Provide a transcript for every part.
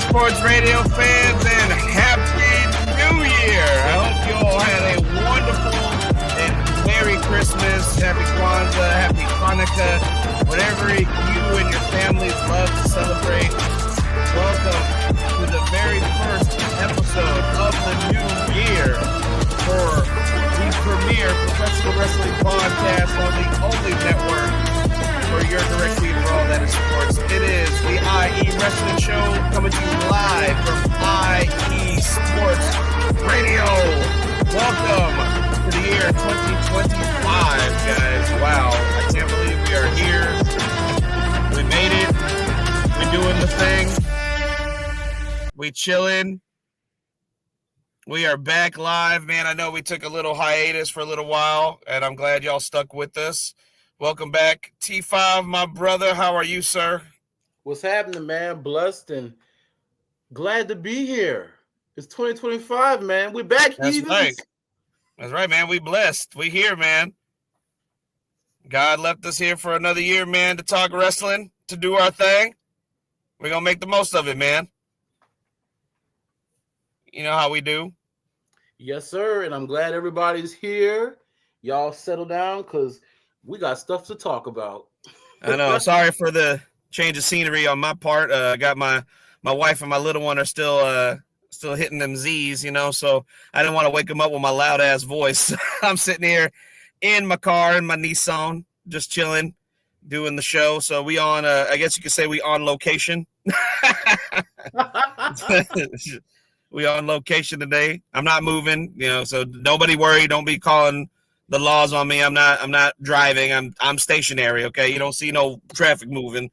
Sports Radio fans, and Happy New Year! I hope you all had a wonderful and Merry Christmas, Happy Kwanzaa, Happy Hanukkah, whatever you and your families love to celebrate. Welcome to the very first episode of the new year for the premier professional wrestling podcast on the only network for your direct feed for all that is sports. It is the IE Wrestling Show coming to you live from IE Sports Radio. Welcome to the year 2025, guys. Wow, I can't believe we are here. We made it. We're doing the thing. We chilling. We are back live, man. I know we took a little hiatus for a little while, and I'm glad y'all stuck with us. Welcome back, T5, my brother. How are you, sir? What's happening, man? Blessed and glad to be here. It's 2025, man. We're back. That's right. That's right, man. We blessed. We here, man. God left us here for another year, man, to talk wrestling, to do our thing. We're going to make the most of it, man. You know how we do. Yes, sir. And I'm glad everybody's here. Y'all settle down because we got stuff to talk about. I know. Sorry for the change of scenery on my part. I got my wife and my little one are still hitting them Z's, you know, so I didn't want to wake them up with my loud ass voice. I'm sitting here in my car in my Nissan, just chilling, doing the show. So we on, I guess you could say we on location. We on location today. I'm not moving, you know, so nobody worry. Don't be calling the laws on me. I'm not driving. I'm stationary. Okay. You don't see no traffic moving.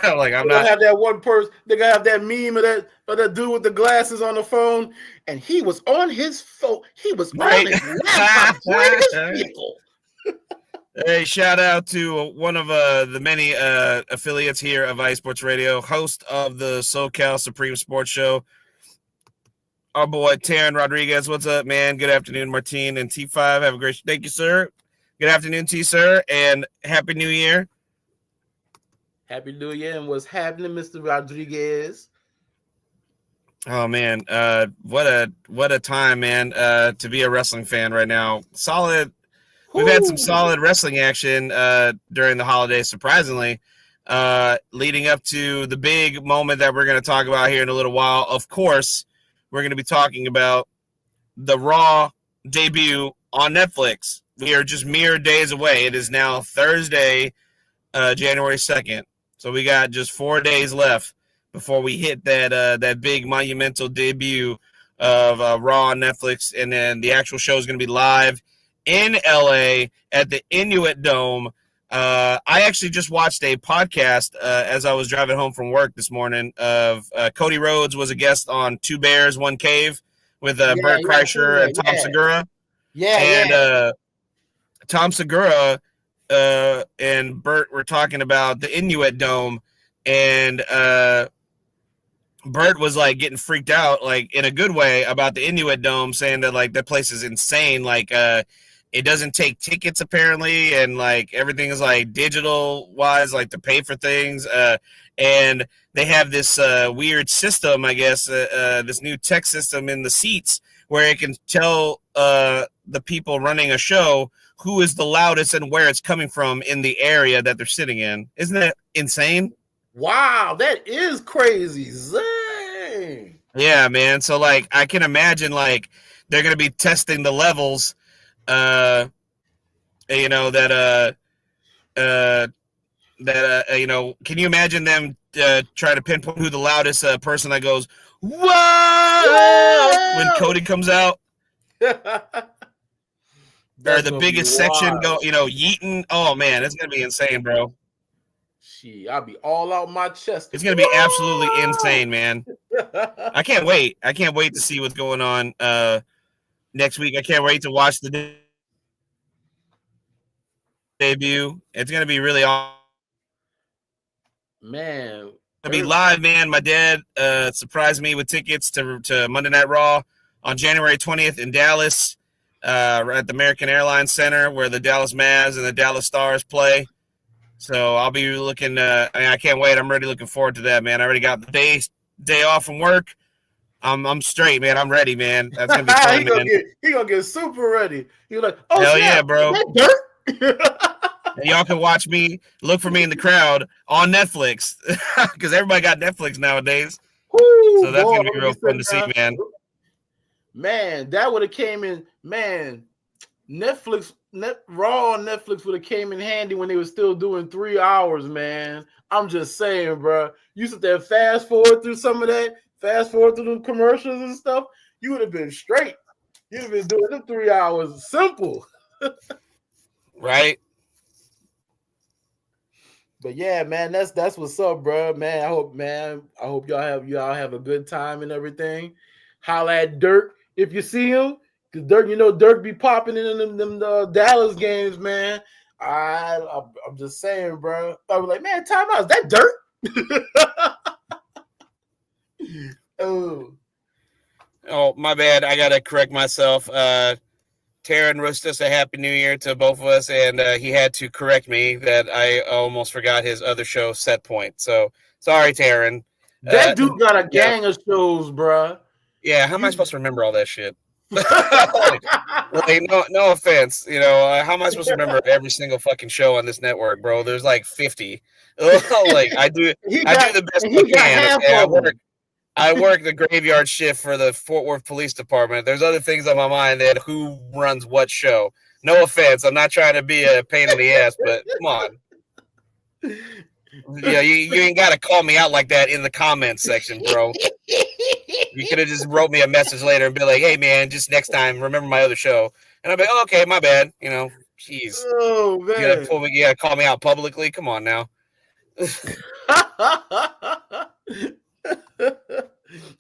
Like I'm not. Have that one person. They gotta have that meme of that dude with the glasses on the phone, and he was on his phone. He was right. On his laptop playing his vehicle. Hey, shout out to one of the many affiliates here of IE Sports Radio, host of the SoCal Supreme Sports Show. Our boy, Taryn Rodriguez. What's up, man? Good afternoon, Martine and T5. Have a great – thank you, sir. Good afternoon, T, sir, and Happy New Year. Happy New Year, and what's happening, Mr. Rodriguez? Oh, man. What a time, man, to be a wrestling fan right now. Solid – we've had some solid wrestling action during the holidays, surprisingly, leading up to the big moment that we're going to talk about here in a little while. Of course, we're going to be talking about the Raw debut on Netflix. We are just mere days away. It is now Thursday, January 2nd. So we got just 4 days left before we hit that big monumental debut of Raw on Netflix. And then the actual show is going to be live in LA at the Inuit Dome. I actually just watched a podcast as I was driving home from work this morning of Cody Rhodes was a guest on Two Bears, One Cave with Bert Kreischer and Tom Segura. Tom Segura and Bert were talking about the Inuit Dome, and Bert was like getting freaked out, like in a good way, about the Inuit Dome, saying that like that place is insane. Like it doesn't take tickets apparently, and like everything is like digital wise, like to pay for things. And they have this weird system, I guess, this new tech system in the seats where it can tell the people running a show who is the loudest and where it's coming from in the area that they're sitting in. Isn't that insane? Wow, that is crazy. Zang. Yeah, man. So like I can imagine like they're gonna be testing the levels. You know that you know, can you imagine them try to pinpoint who the loudest person that goes whoa when Cody comes out, or the biggest section go, you know, yeeting? Oh man, it's gonna be insane, bro. I'll be all out my chest. It's gonna be absolutely insane, man. I can't wait to see what's going on next week. I can't wait to watch the debut. It's gonna be really awesome. Man, I'll be live, man. My dad surprised me with tickets to Monday Night Raw on January 20th in Dallas, at the American Airlines Center, where the Dallas Mavs and the Dallas Stars play. So I'll be looking. I can't wait. I'm already looking forward to that, man. I already got the day off from work. I'm straight, man. I'm ready, man. That's gonna be fun, man. He gonna get super ready. He's like, oh, hell snap, yeah, bro. That dirt. And y'all can watch me, look for me in the crowd on Netflix, because everybody got Netflix nowadays. Woo, so that's boy, gonna be real fun to see, man. Man, that would have came in. Man, Raw on Netflix would have came in handy when they were still doing 3 hours. Man, I'm just saying, bro. You sit there, fast forward through some of that, fast forward through the commercials and stuff. You would have been straight. You'd have been doing them 3 hours simple, right? But yeah, man, that's what's up, bro. Man, I hope y'all have a good time and everything. Holla at Dirk if you see him, because Dirk be popping in them Dallas games, man. I'm just saying, bro. I was like, man, time out. Is that Dirk? Oh, my bad. I gotta correct myself. Taryn wished us a happy new year to both of us, and he had to correct me that I almost forgot his other show, Set Point. So sorry, Taryn. That dude got a gang of shows, bruh. Yeah, how am I supposed to remember all that shit? No offense, how am I supposed to remember every single fucking show on this network, bro? There's like 50. I do the best I can. Okay? I work the graveyard shift for the Fort Worth Police Department. There's other things on my mind than who runs what show. No offense. I'm not trying to be a pain in the ass, but come on. Yeah, you ain't got to call me out like that in the comments section, bro. You could have just wrote me a message later and be like, hey, man, just next time, remember my other show. And I'll be like, oh, okay, my bad. Jeez. Oh, man. You gotta call me out publicly? Come on now.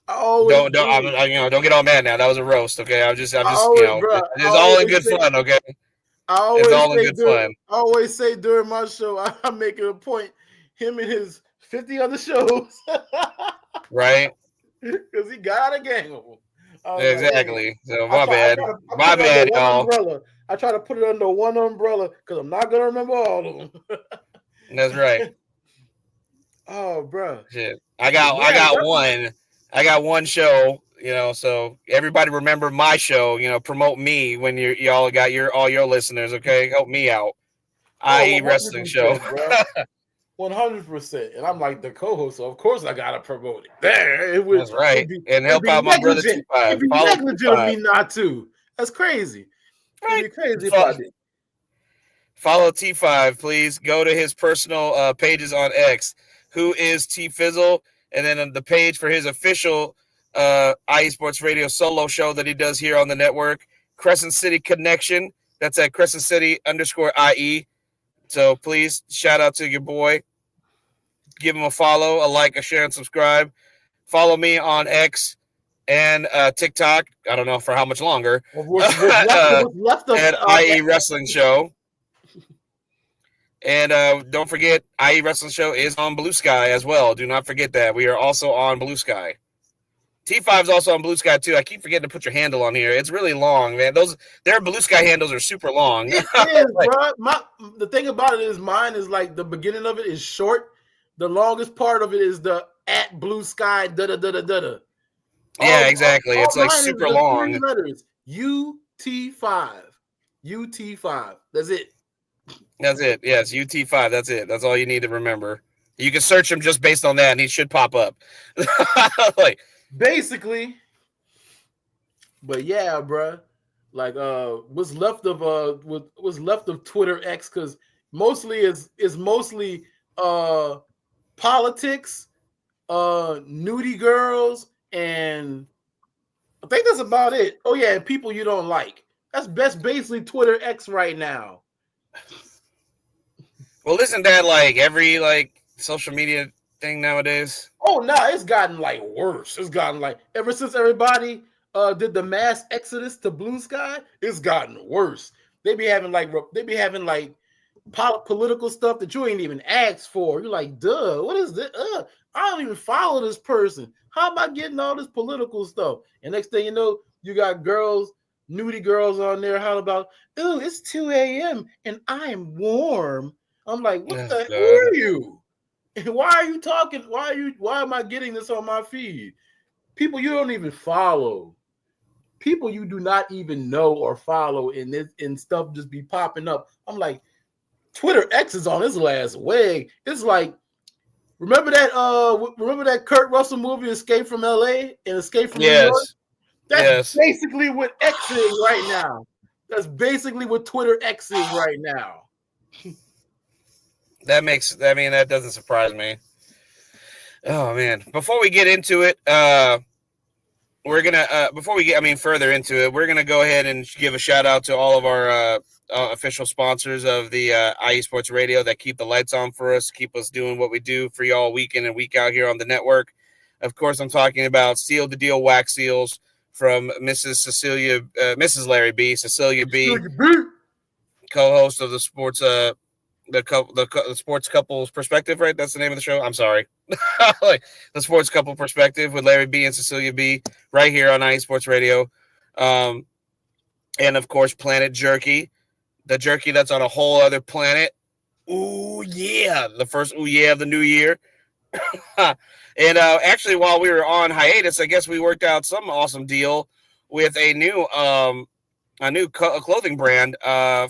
Don't get all mad now. That was a roast, okay? it's all in good fun, okay? It's all in good fun. I always say during my show, I'm making a point, him and his 50 other shows. Right? Because he got a gang of them. Exactly. So my bad, y'all. Umbrella. I try to put it under one umbrella because I'm not gonna remember all of them. That's right. Oh, bro. Shit. I got one show, so everybody remember my show, promote me when y'all got all your listeners, okay? Help me out. IE Wrestling Show. 100%. And I'm like the co-host, so of course I gotta promote it. That's right. And help out my brother T5. It'd be negligent of me not to. That's crazy. Right. It'd be crazy if I did. Follow T5, please. Go to his personal pages on X. Who is T Fizzle? And then the page for his official IE Sports Radio solo show that he does here on the network, Crescent City Connection. That's at Crescent City _IE. So please shout out to your boy. Give him a follow, a like, a share, and subscribe. Follow me on X and TikTok. I don't know for how much longer. What's left of at IE Wrestling Show. And don't forget, IE Wrestling Show is on Blue Sky as well. Do not forget that. We are also on Blue Sky. T5 is also on Blue Sky, too. I keep forgetting to put your handle on here. It's really long, man. Their Blue Sky handles are super long. It is, bro. The thing about it is mine is like the beginning of it is short. The longest part of it is the at Blue Sky, da-da-da-da-da-da. Yeah, exactly. It's like super long. Letters. UT5. UT5. That's it. That's it. Yes, UT5. That's it. That's all you need to remember. You can search him just based on that, and he should pop up. Basically. But yeah, bro. Like, what's left of Twitter X? Because mostly is mostly politics, nudie girls, and I think that's about it. Oh yeah, and people you don't like. That's basically Twitter X right now. Well, isn't that like every social media thing nowadays? Oh no, it's gotten worse. It's gotten ever since everybody did the mass exodus to Blue Sky, it's gotten worse. They be having political stuff that you ain't even asked for. You're like, duh, what is this? I don't even follow this person. How am I getting all this political stuff? And next thing you know, you got nudie girls on there. How about, ooh, it's 2 a.m. and I'm warm. I'm like, what the hell are you? Why are you talking? Why am I getting this on my feed? People you don't even follow. People you do not even know or follow, and stuff just be popping up. I'm like, Twitter X is on its last leg. It's like, remember that Kurt Russell movie, Escape from LA and Escape from New York? That's basically what X is right now. That's basically what Twitter X is right now. That doesn't surprise me. Oh man. Before we get into it, we're gonna before we get further into it, we're gonna go ahead and give a shout out to all of our official sponsors of the IE Sports Radio that keep the lights on for us, keep us doing what we do for y'all week in and week out here on the network. Of course, I'm talking about Seal the Deal Wax Seals from Mrs. Larry B, Cecilia B, co-host of the sports the Sports Couples Perspective, right? That's the name of the show. I'm sorry. The Sports Couple Perspective with Larry B and Cecilia B right here on IE Sports Radio. And of course, Planet Jerky, the jerky that's on a whole other planet. Ooh, yeah. The first ooh, yeah of the new year. And actually, while we were on hiatus, I guess we worked out some awesome deal with a new clothing brand. I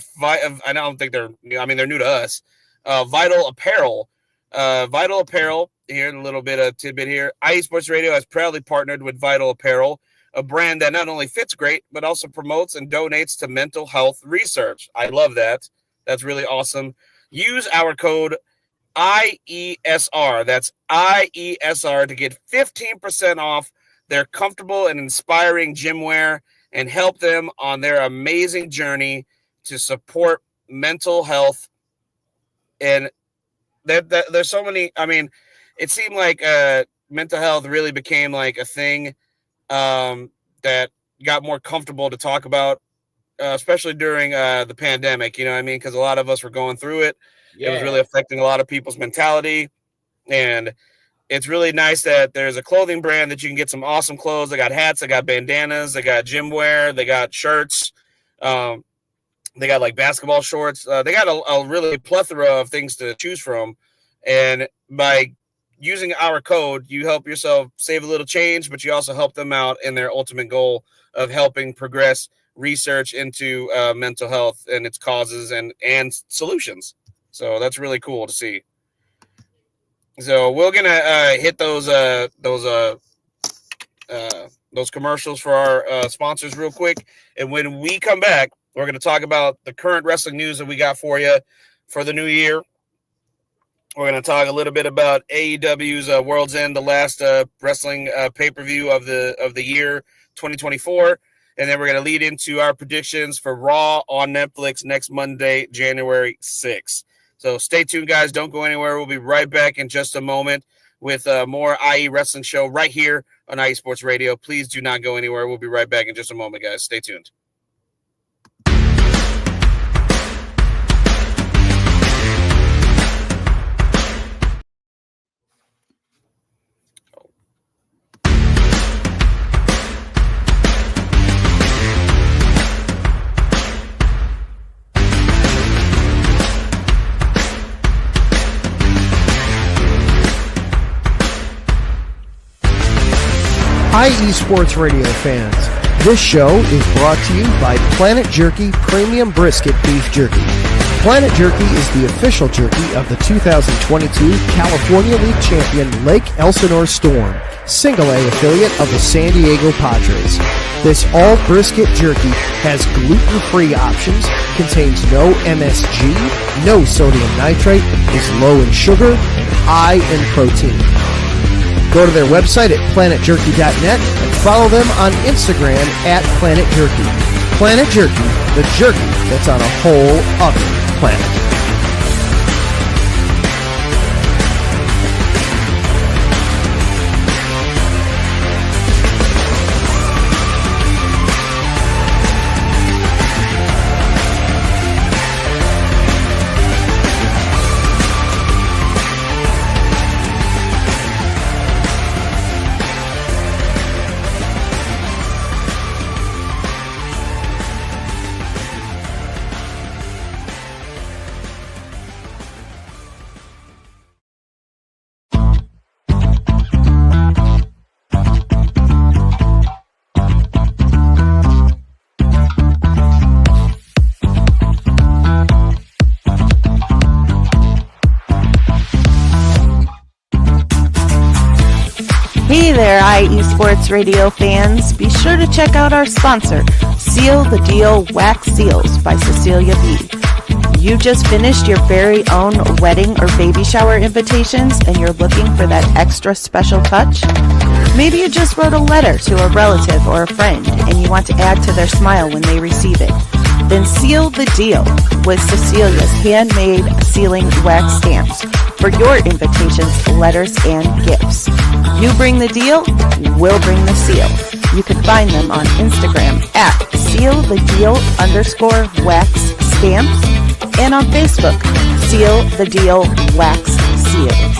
don't think they're new to us. Vital Apparel. Vital Apparel. Here, a little bit of tidbit here. IE Sports Radio has proudly partnered with Vital Apparel, a brand that not only fits great, but also promotes and donates to mental health research. I love that. That's really awesome. Use our code IESR. That's IESR to get 15% off their comfortable and inspiring gym wear and help them on their amazing journey to support mental health. And there's so many. It seemed like mental health really became like a thing that got more comfortable to talk about, especially during the pandemic. You know what I mean? Because a lot of us were going through it. Yeah. It was really affecting a lot of people's mentality. And it's really nice that there's a clothing brand that you can get some awesome clothes. They got hats, they got bandanas, they got gym wear, they got shirts. They got like basketball shorts. They got a really plethora of things to choose from. And by using our code, you help yourself save a little change, but you also help them out in their ultimate goal of helping progress research into mental health and its causes and solutions. So that's really cool to see. So we're gonna hit those commercials for our sponsors real quick, and when we come back, we're gonna talk about the current wrestling news that we got for you for the new year. We're gonna talk a little bit about AEW's World's End, the last wrestling pay-per-view of the year 2024, and then we're gonna lead into our predictions for Raw on Netflix next Monday, January 6th. So stay tuned, guys. Don't go anywhere. We'll be right back in just a moment with more IE Wrestling Show right here on IE Sports Radio. Please do not go anywhere. We'll be right back in just a moment, guys. Stay tuned. IE Sports Radio fans, this show is brought to you by Planet Jerky Premium Brisket Beef Jerky. Planet Jerky is the official jerky of the 2022 California League champion Lake Elsinore Storm, Single A affiliate of the San Diego Padres. This all brisket jerky has gluten-free options, contains no MSG, no sodium nitrate, is low in sugar, and high in protein. Go to their website at planetjerky.net and follow them on Instagram at Planet Jerky. Planet Jerky, the jerky that's on a whole other planet. there, IE Sports Radio fans. Be sure to check out our sponsor, Seal the Deal Wax Seals by Cecilia B. You just finished your very own wedding or baby shower invitations and you're looking for that extra special touch? Maybe you just wrote a letter to a relative or a friend and you want to add to their smile when they receive it. Then seal the deal with Cecilia's handmade sealing wax stamps for your invitations, letters, and gifts. You bring the deal, we'll bring the seal. You can find them on Instagram at sealthedeal_wax stamps and on Facebook, Seal the Deal Wax Seals.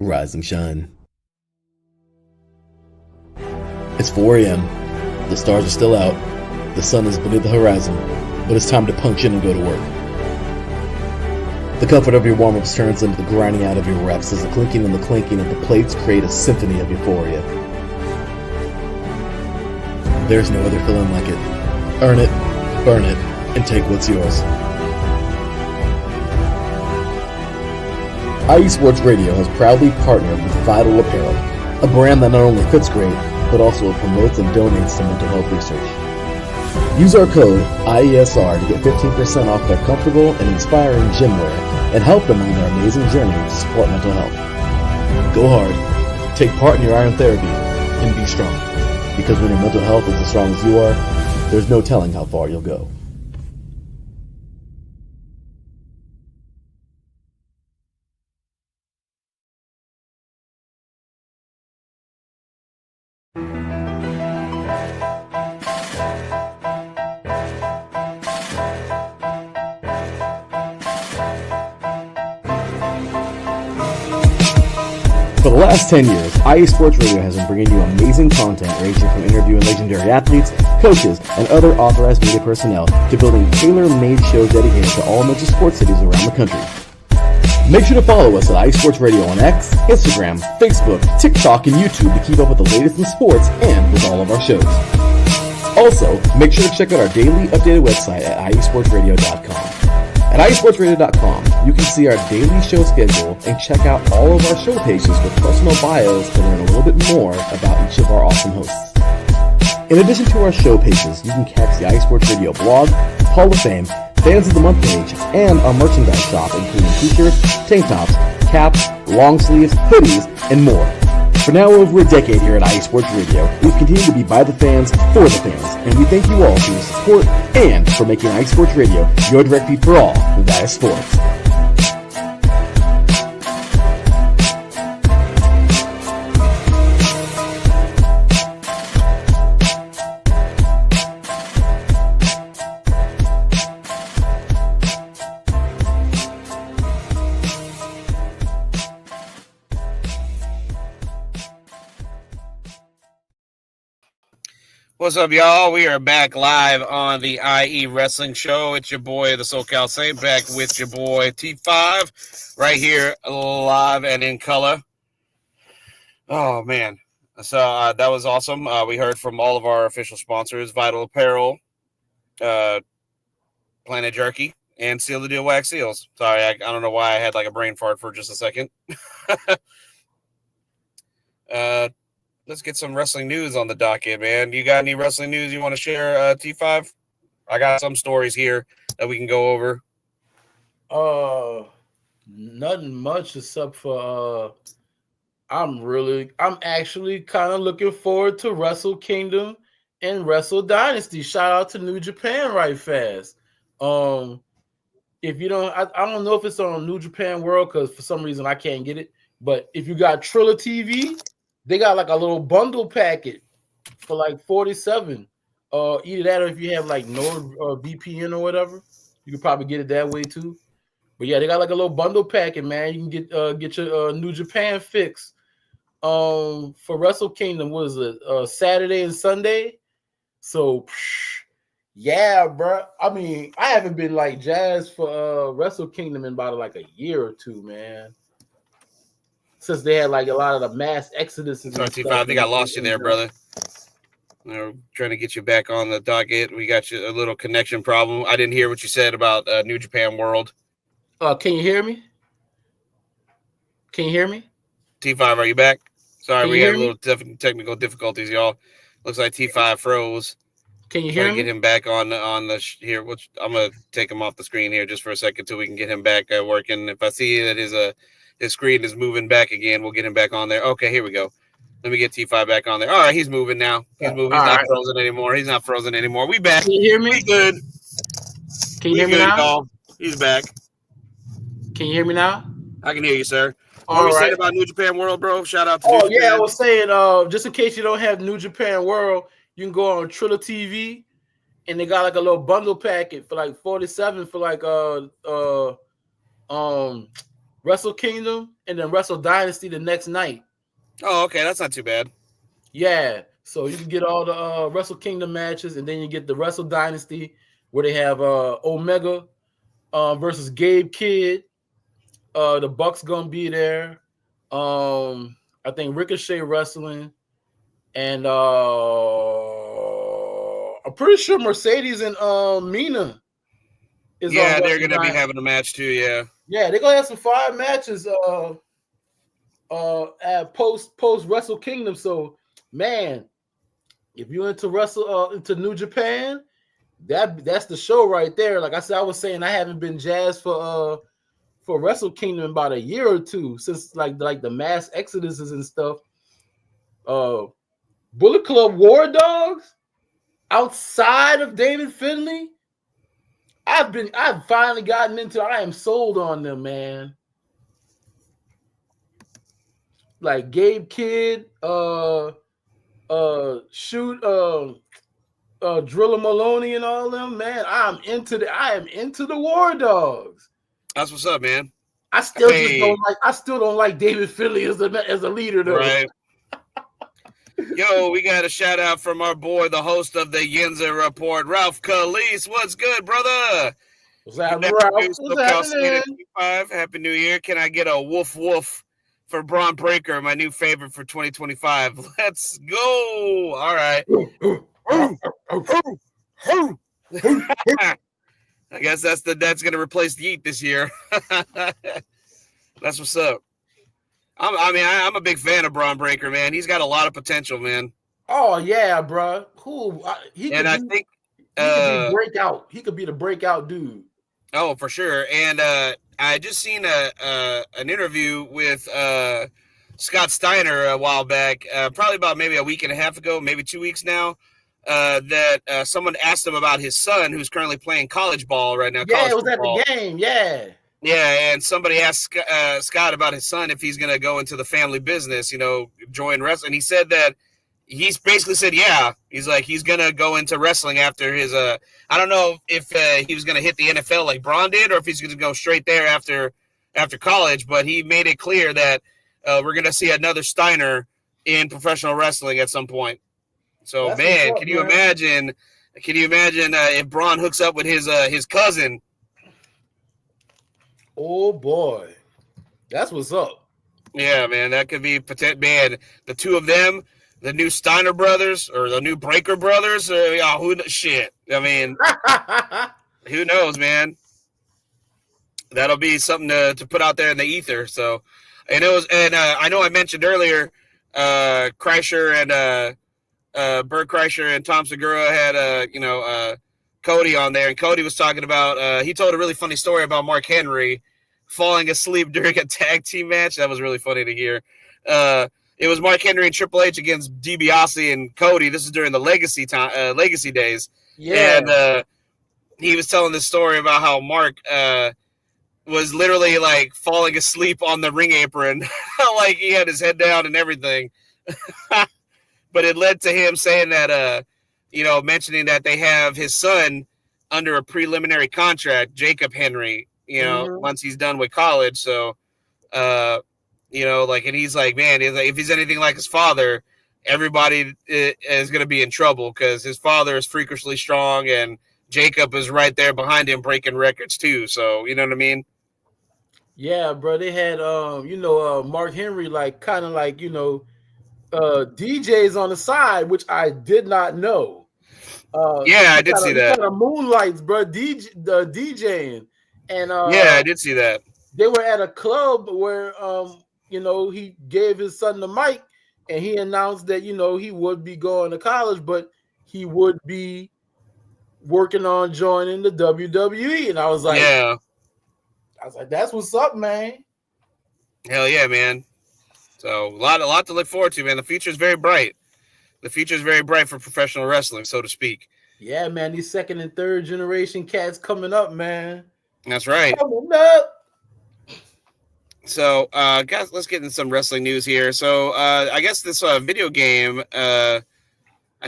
Rise and shine. It's 4 a.m. The stars are still out. The sun is beneath the horizon, but it's time to punch in and go to work. The comfort of your warm-ups turns into the grinding out of your reps as the clinking and the clanking of the plates create a symphony of euphoria. There's no other feeling like it. Earn it, burn it, and take what's yours. IE Sports Radio has proudly partnered with Vital Apparel, a brand that not only fits great, but also promotes and donates to mental health research. Use our code IESR to get 15% off their comfortable and inspiring gym wear and help them on their amazing journey to support mental health. Go hard, take part in your iron therapy, and be strong. Because when your mental health is as strong as you are, there's no telling how far you'll go. For the last 10 years, IE Sports Radio has been bringing you amazing content ranging from interviewing legendary athletes, coaches, and other authorized media personnel to building tailor-made shows dedicated to all major sports cities around the country. Make sure to follow us at IE Sports Radio on X, Instagram, Facebook, TikTok, and YouTube to keep up with the latest in sports and with all of our shows. Also, make sure to check out our daily updated website at iesportsradio.com. At iesportsradio.com, you can see our daily show schedule and check out all of our show pages with personal bios to learn a little bit more about each of our awesome hosts. In addition to our show pages, you can catch the IE Sports Radio blog, Hall of Fame, Fans of the Month page, and our merchandise shop including t-shirts, tank tops, caps, long sleeves, hoodies, and more. For now over a decade here at IE Sports Radio, we've continued to be by the fans, for the fans, and we thank you all for your support and for making IE Sports Radio your direct feed for all that is sports. What's up, y'all? We are back live on the IE Wrestling Show. It's your boy, the SoCal Saint, back with your boy, T5, right here, live and in color. Oh, man. So that was awesome. We heard from all of our official sponsors, Vital Apparel, Planet Jerky, and Seal the Deal Wax Seals. Sorry, I don't know why I had like a brain fart for just a second. Let's get some wrestling news on the docket, man. You got any wrestling news you want to share, T5? I got some stories here that we can go over. Nothing much except for I'm actually kind of looking forward to Wrestle Kingdom and Wrestle Dynasty. Shout out to New Japan right fast. If you don't, I don't know if it's on New Japan World because for some reason I can't get it. But if you got Triller TV, they got like a little bundle packet for like $47. Either that or if you have like Nord VPN or whatever, you could probably get it that way too. But yeah, they got like a little bundle packet, man. You can get your New Japan fix for Wrestle Kingdom, what is it? Saturday and Sunday. So yeah, bro. I mean, I haven't been like jazzed for Wrestle Kingdom in about like a year or two, man. Since they had like a lot of the mass exoduses. Sorry, T5. I think I lost you there, brother. We're trying to get you back on the docket. We got you a little connection problem. I didn't hear what you said about New Japan World. Can you hear me? Can you hear me? T5, are you back? Sorry, we had a little technical difficulties, y'all. Looks like T5 froze. Can you hear me? Get him back on the here. Which I'm gonna take him off the screen here just for a second till we can get him back working. If I see that his screen is moving back again, we'll get him back on there. Okay, here we go. Let me get T5 back on there. All right, he's moving now. He's moving. He's not frozen anymore. He's not frozen anymore. We back. Can you hear me? We good. Can you hear me now? Y'all. He's back. Can you hear me now? I can hear you, sir. What were you saying about New Japan World, bro? Shout out to New Japan. I was saying, just in case you don't have New Japan World, you can go on Triller TV, and they got like a little bundle packet for like $47 for like Wrestle Kingdom and then Wrestle Dynasty the next night. Oh, okay, that's not too bad. Yeah, so you can get all the Wrestle Kingdom matches, and then you get the Wrestle Dynasty where they have Omega versus Gabe Kidd. The Bucks gonna be there. I think Ricochet wrestling, and I'm pretty sure Mercedes and Mina is. Yeah, they're gonna be having a match too. Yeah, they're gonna have some fire matches. At post Wrestle Kingdom. So, man, if you're into New Japan, that's the show right there. Like I said, I was saying I haven't been jazzed for Wrestle Kingdom in about a year or two since like the mass exoduses and stuff. Bullet Club War Dogs outside of David Finlay. I've finally gotten into. I am sold on them, man. Like Gabe Kidd, Driller Maloney, and all them, man. I am into the War Dogs. That's what's up, man. I still don't like David Finlay as a leader, though. Right. Yo, we got a shout out from our boy, the host of the Yinza Report, Ralph Khalees. What's good, brother? What's happening, Ralph? SoCal Saint and T5. Happy New Year. Can I get a woof woof for Braun Breaker, my new favorite for 2025? Let's go. All right. I guess that's going to replace the Yeet this year. That's what's up. I'm a big fan of Braun Breaker, man. He's got a lot of potential, man. Oh yeah, bro. Cool. He could be breakout. He could be the breakout dude. Oh, for sure. And I just seen an interview with Scott Steiner a while back, probably about maybe a week and a half ago, maybe 2 weeks now. That someone asked him about his son, who's currently playing college ball right now. Yeah, it was football. At the game. Yeah. Yeah, and somebody asked Scott about his son if he's going to go into the family business, join wrestling. He said that he's basically said, yeah. He's like, he's going to go into wrestling after his I don't know if he was going to hit the NFL like Braun did or if he's going to go straight there after college, but he made it clear that we're going to see another Steiner in professional wrestling at some point. So, man, can you imagine if Braun hooks up with his cousin? Oh boy, that's what's up. Yeah, man, that could be man. The two of them, the new Steiner brothers or the new Breaker brothers. Shit. I mean, who knows, man? That'll be something to put out there in the ether. So, I know I mentioned earlier, Kreischer and Bert Kreischer and Tom Segura had Cody on there, and Cody was talking about. He told a really funny story about Mark Henry falling asleep during a tag team match. That was really funny to hear. It was Mark Henry and Triple H against DiBiase and Cody. This is during the Legacy days. Yeah. And he was telling this story about how Mark was literally like falling asleep on the ring apron, like he had his head down and everything. But it led to him saying that, mentioning that they have his son under a preliminary contract, Jacob Henry, once he's done with college. So you know, like, and he's like, man, he's like, if he's anything like his father, everybody is going to be in trouble because his father is freakishly strong and Jacob is right there behind him breaking records too. So, you know what I mean? Yeah, bro. They had Mark Henry like kind of like, DJs on the side, which I did not know. Yeah, I did see that. Kind of moonlights, bro. DJing, and yeah, I did see that. They were at a club where he gave his son the mic, and he announced that he would be going to college, but he would be working on joining the WWE. And I was like, that's what's up, man. Hell yeah, man. So a lot to look forward to, man. The future is very bright. The future is very bright for professional wrestling, so to speak. Yeah, man. These second and third generation cats coming up, man. That's right. Coming up. So, guys, let's get into some wrestling news here. So, I guess this video game, I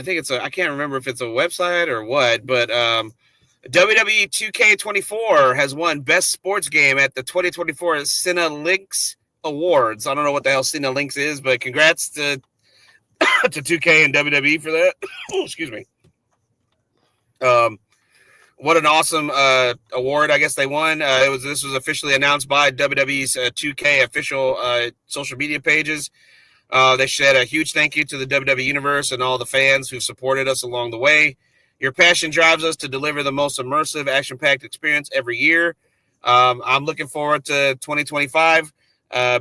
think I can't remember if it's a website or what, but WWE 2K24 has won Best Sports Game at the 2024 Cinelinx Awards. I don't know what the hell Cinelinx is, but congrats to 2K and WWE for that. Excuse me. What an awesome award! I guess they won. This was officially announced by WWE's 2K official social media pages. They said a huge thank you to the WWE Universe and all the fans who supported us along the way. Your passion drives us to deliver the most immersive, action-packed experience every year. I'm looking forward to 2025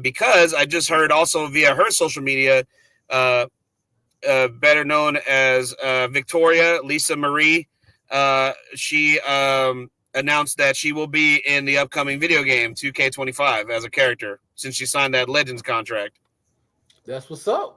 because I just heard also via her social media, better known as Victoria Lisa Marie. She announced that she will be in the upcoming video game 2K25 as a character since she signed that Legends contract. That's what's up.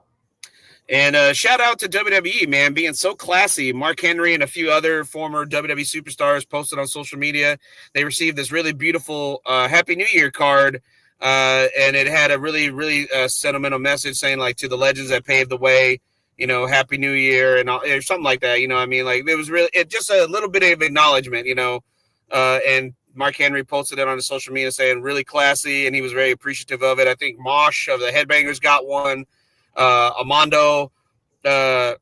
And shout out to WWE, man, being so classy. Mark Henry and a few other former WWE superstars posted on social media. They received this really beautiful Happy New Year card, and it had a really, really sentimental message saying, like, to the legends that paved the way, Happy New Year and or something like that. I mean, like, it was really just a little bit of acknowledgement, and Mark Henry posted it on his social media saying really classy, and he was very appreciative of it. I think Mosh of the Headbangers got one. Armando Estrada,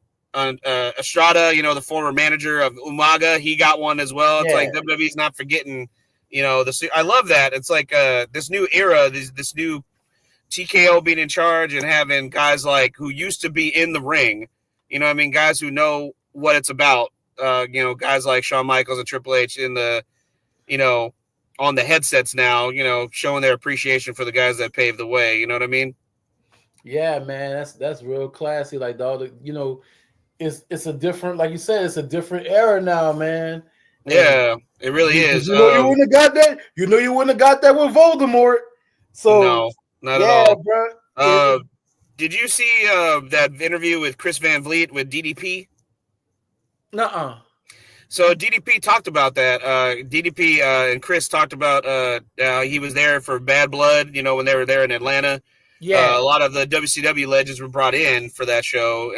the former manager of Umaga, he got one as well. It's like WWE's not forgetting, I love that. It's like this new era, this new TKO being in charge and having guys like who used to be in the ring, guys who know what it's about. Guys like Shawn Michaels and Triple H in the, on the headsets now, showing their appreciation for the guys that paved the way. You know what I mean? Yeah, man, that's real classy. Like it's a different, like you said, it's a different era now, man. Yeah, it really is. You wouldn't have got that. You wouldn't have got that with Voldemort. So no, not at all, bro. Did you see that interview with Chris Van Vliet with DDP? Nuh-uh. So DDP talked about that. DDP and Chris talked about he was there for Bad Blood, when they were there in Atlanta. Yeah, a lot of the WCW legends were brought in for that show.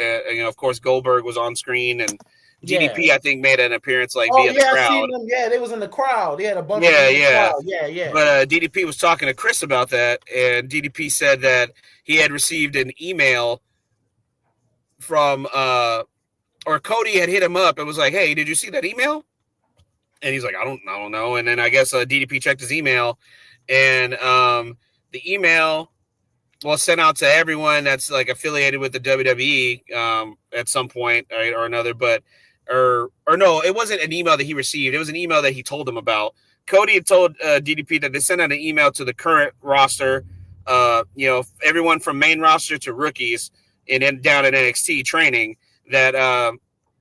Of course, Goldberg was on screen, and DDP, I think, made an appearance via the crowd. I seen them. Yeah, they was in the crowd. They had a bunch of them in the crowd. Yeah. But DDP was talking to Chris about that, and DDP said that he had received an email from or Cody had hit him up and was like, "Hey, did you see that email?" And he's like, "I don't know." And then I guess DDP checked his email, and the email was sent out to everyone that's like affiliated with the WWE at some point or another. But or no, it wasn't an email that he received. It was an email that he told him about. Cody had told DDP that they sent out an email to the current roster, everyone from main roster to rookies and down at NXT training. That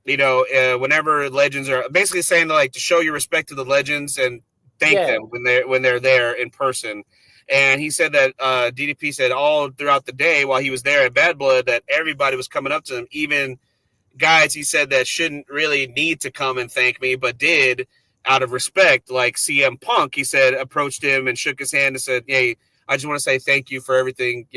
whenever legends are basically saying to show your respect to the legends and thank them when they're there in person. And he said that DDP said all throughout the day while he was there at Bad Blood that everybody was coming up to him, even guys he said that shouldn't really need to come and thank me, but did out of respect, like CM Punk. He said approached him and shook his hand and said, "Hey, I just want to say thank you for everything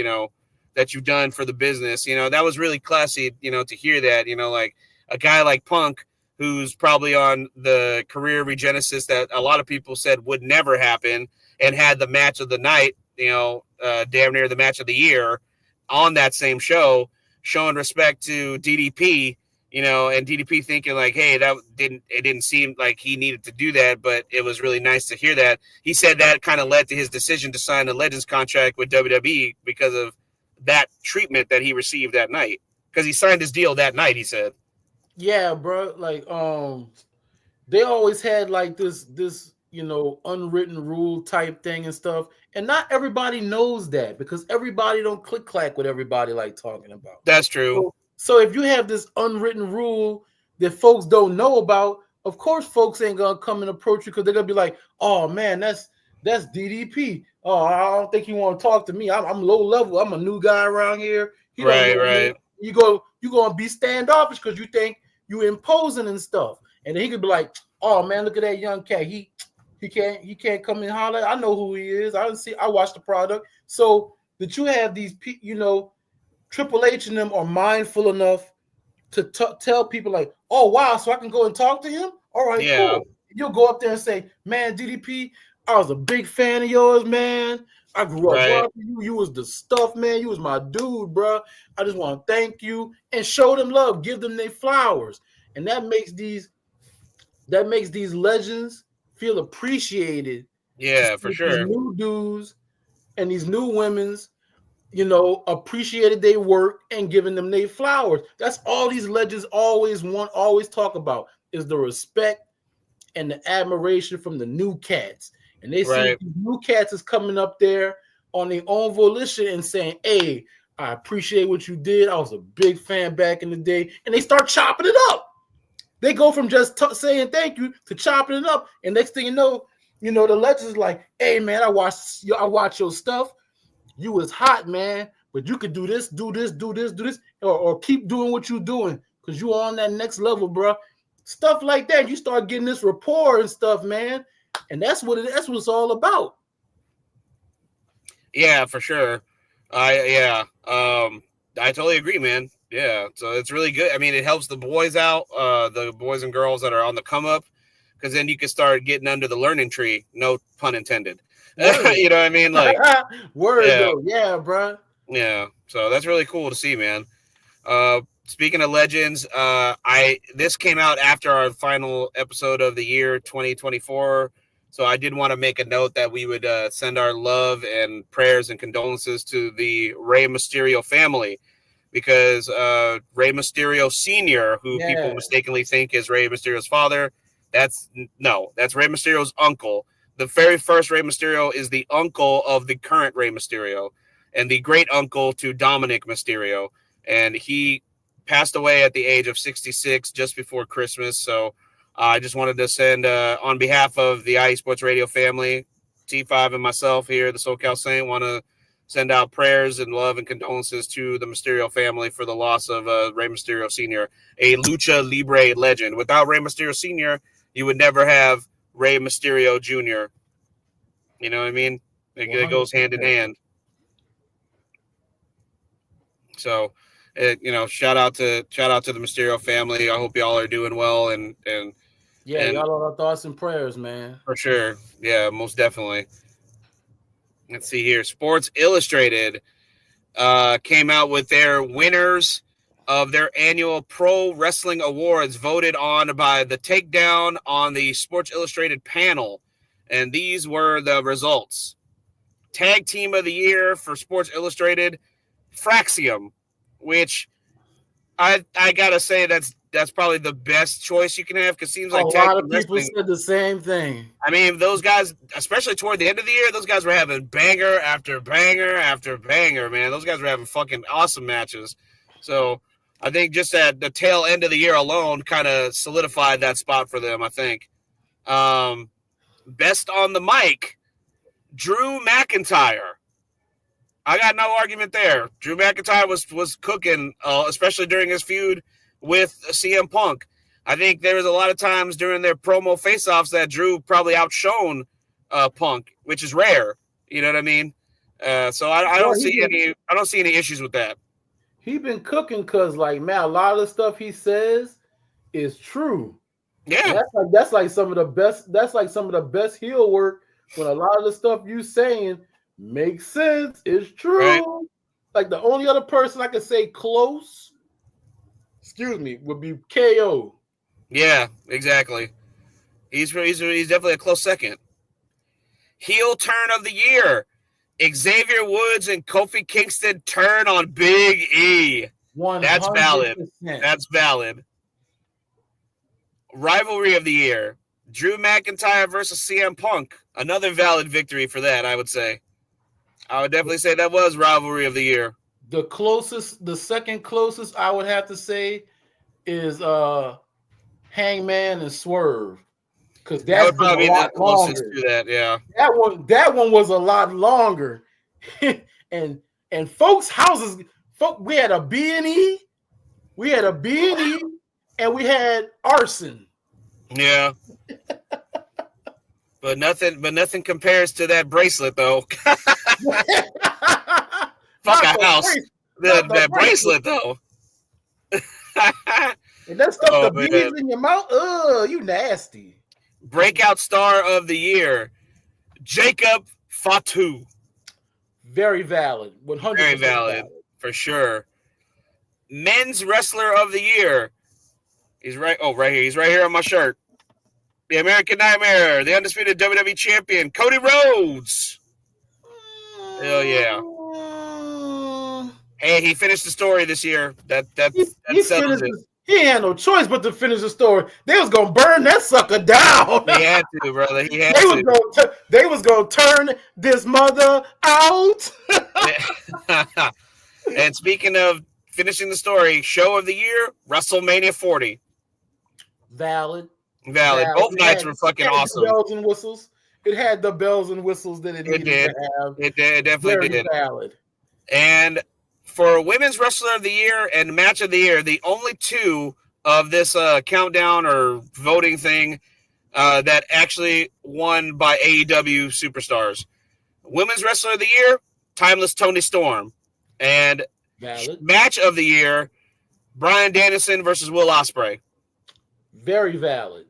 that you've done for the business." That was really classy, to hear that, like a guy like Punk, who's probably on the career regenesis that a lot of people said would never happen and had the match of the night damn near the match of the year on that same show, showing respect to DDP, and DDP thinking like, hey, it didn't seem like he needed to do that, but it was really nice to hear that. He said that kind of led to his decision to sign a Legends contract with WWE because of that treatment that he received that night. Because he signed his deal that night, he said. Yeah, bro. Like, they always had like this unwritten rule type thing and stuff, and not everybody knows that because everybody don't click clack with everybody like talking about. That's true. So if you have this unwritten rule that folks don't know about, of course folks ain't gonna come and approach you because they're gonna be like, oh man, that's DDP. Oh, I don't think you want to talk to me. I'm low level. I'm a new guy around here. He don't know right. me. You gonna be standoffish because you think you imposing and stuff. And then he could be like, oh man, look at that young cat. He can't come and holler. I know who he is. I watched the product. So that you have these Triple H and them are mindful enough to tell people like, oh wow, so I can go and talk to him. All right, cool. You'll go up there and say, man, DDP, I was a big fan of yours, man. I grew up watching you. You was the stuff, man. You was my dude, bro. I just want to thank you and show them love. Give them their flowers, and that makes these legends feel appreciated. Yeah, for sure. These new dudes and these new women's, appreciated their work and giving them their flowers. That's all these legends always talk about is the respect and the admiration from the new cats. And they see these new cats is coming up there on their own volition and saying, hey, I appreciate what you did. I was a big fan back in the day. And they start chopping it up. They go from just saying thank you to chopping it up. And next thing you know, the legends is like, hey, man, I watch your stuff. You was hot, man. But you could do this, or keep doing what you're doing because you're on that next level, bro. Stuff like that. You start getting this rapport and stuff, man. And that's what it's all about. Yeah, for sure. I totally agree, man. Yeah, so it's really good. I mean, it helps the boys out, the boys and girls that are on the come up, because then you can start getting under the learning tree. No pun intended. You know what I mean? Like, though, yeah, bro. Yeah, so that's really cool to see, man. Speaking of legends, this came out after our final episode of the year 2024. So I did want to make a note that we would send our love and prayers and condolences to the Rey Mysterio family, because Rey Mysterio Sr., who people mistakenly think is Rey Mysterio's father, that's Rey Mysterio's uncle. The very first Rey Mysterio is the uncle of the current Rey Mysterio and the great uncle to Dominic Mysterio. And he passed away at the age of 66 just before Christmas. So I just wanted to send, on behalf of the IE Sports Radio family, T5 and myself here, the SoCal Saint, want to send out prayers and love and condolences to the Mysterio family for the loss of Rey Mysterio Sr., a Lucha Libre legend. Without Rey Mysterio Sr., you would never have Rey Mysterio Jr. You know what I mean? It goes hand in hand. So, shout out to the Mysterio family. I hope y'all are doing well and y'all are our thoughts and prayers, man. For sure. Yeah, most definitely. Let's see here. Sports Illustrated came out with their winners of their annual Pro Wrestling Awards, voted on by the Takedown on the Sports Illustrated panel. And these were the results. Tag Team of the Year for Sports Illustrated, Fraxium, which I gotta say that's probably the best choice you can have, because it seems like a lot of people said the same thing. I mean, those guys, especially toward the end of the year, those guys were having banger after banger after banger, man. Those guys were having fucking awesome matches. So I think just at the tail end of the year alone kind of solidified that spot for them, I think. Best on the mic, Drew McIntyre. I got no argument there. Drew McIntyre was cooking, especially during his feud with CM Punk. I think there was a lot of times during their promo face-offs that Drew probably outshone Punk, which is rare. You know what I mean? So I don't see any issues with that. He been cooking because, like, man, a lot of the stuff he says is true. Yeah, that's like some of the best. That's like some of the best heel work. When a lot of the stuff you saying Makes sense. It's true. Right. Like the only other person I could say close, would be KO. Yeah, exactly. He's definitely a close second. Heel turn of the year. Xavier Woods and Kofi Kingston turn on Big E. 100%. That's valid. That's valid. Rivalry of the year. Drew McIntyre versus CM Punk. Another valid victory for that, I would say. I would definitely say that was rivalry of the year. The second closest I would have to say is Hangman and Swerve. Because that would that's probably a be the lot closest longer. to that, yeah. That one was a lot longer. and folks' houses, we had a B&E, and we had arson. Yeah. But nothing compares to that bracelet, though. Fuck a house. That bracelet, though. And that stuff, the beads in your mouth, you nasty. Breakout star of the year, Jacob Fatu. Very valid. 100% Very valid, for sure. Men's wrestler of the year. He's right. Oh, right here. He's right here on my shirt. The American Nightmare, the undisputed WWE champion, Cody Rhodes. Hell yeah. Hey, he finished the story this year. That settles it. He had no choice but to finish the story. They was gonna burn that sucker down. He had to, brother. He had to. They was gonna turn this mother out. And speaking of finishing the story, show of the year, WrestleMania 40. Valid. Both nights were fucking awesome. Bells and whistles. It had the bells and whistles that it needed to have. It definitely did. Valid. And for Women's Wrestler of the Year and Match of the Year, the only two of this countdown or voting thing that actually won by AEW superstars. Women's Wrestler of the Year, Timeless Toni Storm. And valid. Match of the Year, Bryan Danielson versus Will Ospreay. Very valid.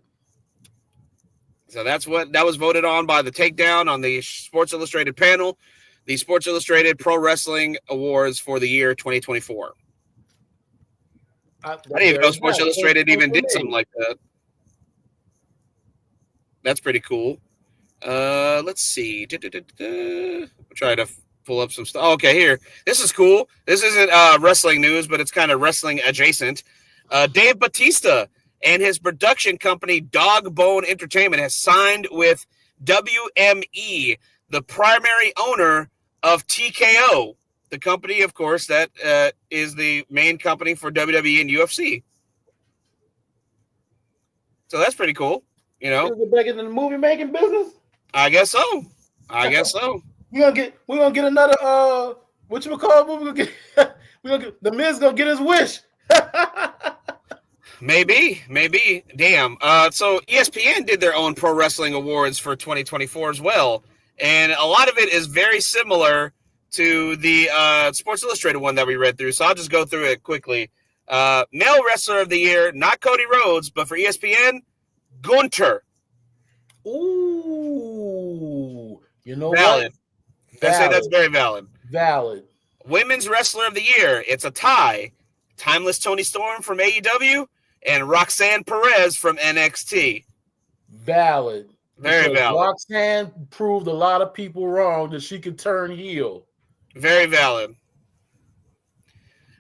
So that was voted on by the Takedown on the Sports Illustrated panel. The Sports Illustrated Pro Wrestling Awards for the year 2024. I didn't even know Sports Illustrated even did something like that. That's pretty cool. Let's see. We'll try to pull up some stuff. Oh, okay, here. This is cool. This isn't wrestling news, but it's kind of wrestling adjacent. Dave Bautista and his production company, Dog Bone Entertainment, has signed with WME, the primary owner of TKO, the company, of course, that is the main company for WWE and UFC. So that's pretty cool, you know. Get back into the movie making business. I guess so. We're gonna get another movie. The Miz gonna get his wish. Maybe. Damn. So ESPN did their own pro wrestling awards for 2024 as well. And a lot of it is very similar to the Sports Illustrated one that we read through. So I'll just go through it quickly. Male Wrestler of the Year, not Cody Rhodes, but for ESPN, Gunter. Ooh. You know valid. What? I say that's very valid. Valid. Women's Wrestler of the Year, it's a tie. Timeless Toni Storm from AEW and Roxanne Perez from NXT. Valid. Very valid. Roxanne proved a lot of people wrong that she could turn heel. Very valid.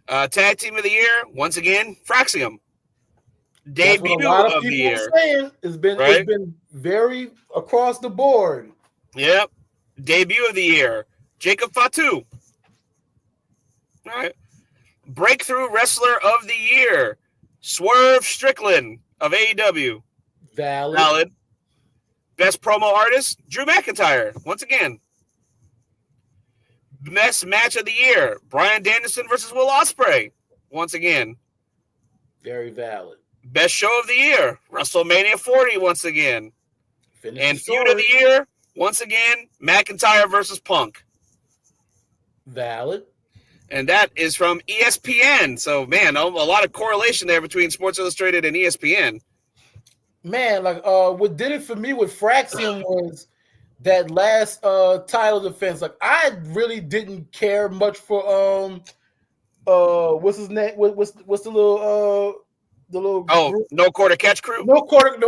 Tag Team of the Year, once again, Fraxium. Debut of the year. It's been very across the board. Yep. Debut of the year, Jacob Fatu. All right. Breakthrough Wrestler of the Year, Swerve Strickland of AEW. Valid. Best Promo Artist, Drew McIntyre. Once again. Best Match of the Year, Bryan Danielson versus Will Ospreay. Once again. Very valid. Best Show of the Year, WrestleMania 40. Once again. And Feud of the Year, once again, McIntyre versus Punk. Valid. And that is from ESPN. So, man, a lot of correlation there between Sports Illustrated and ESPN. Man, like what did it for me with Fraxium was that last title defense, like I really didn't care much for what's his name? What's the little group? No quarter catch crew. No quarter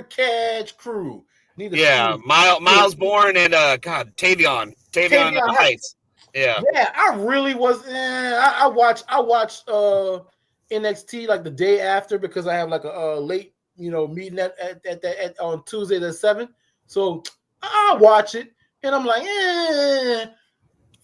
catch crew. Need a Yeah, few. Miles Bourne and Tavion Tavion Heights. Yeah, I really was. I watched NXT like the day after because I have like a late meeting at on Tuesday at 7. So I watch it and I'm like,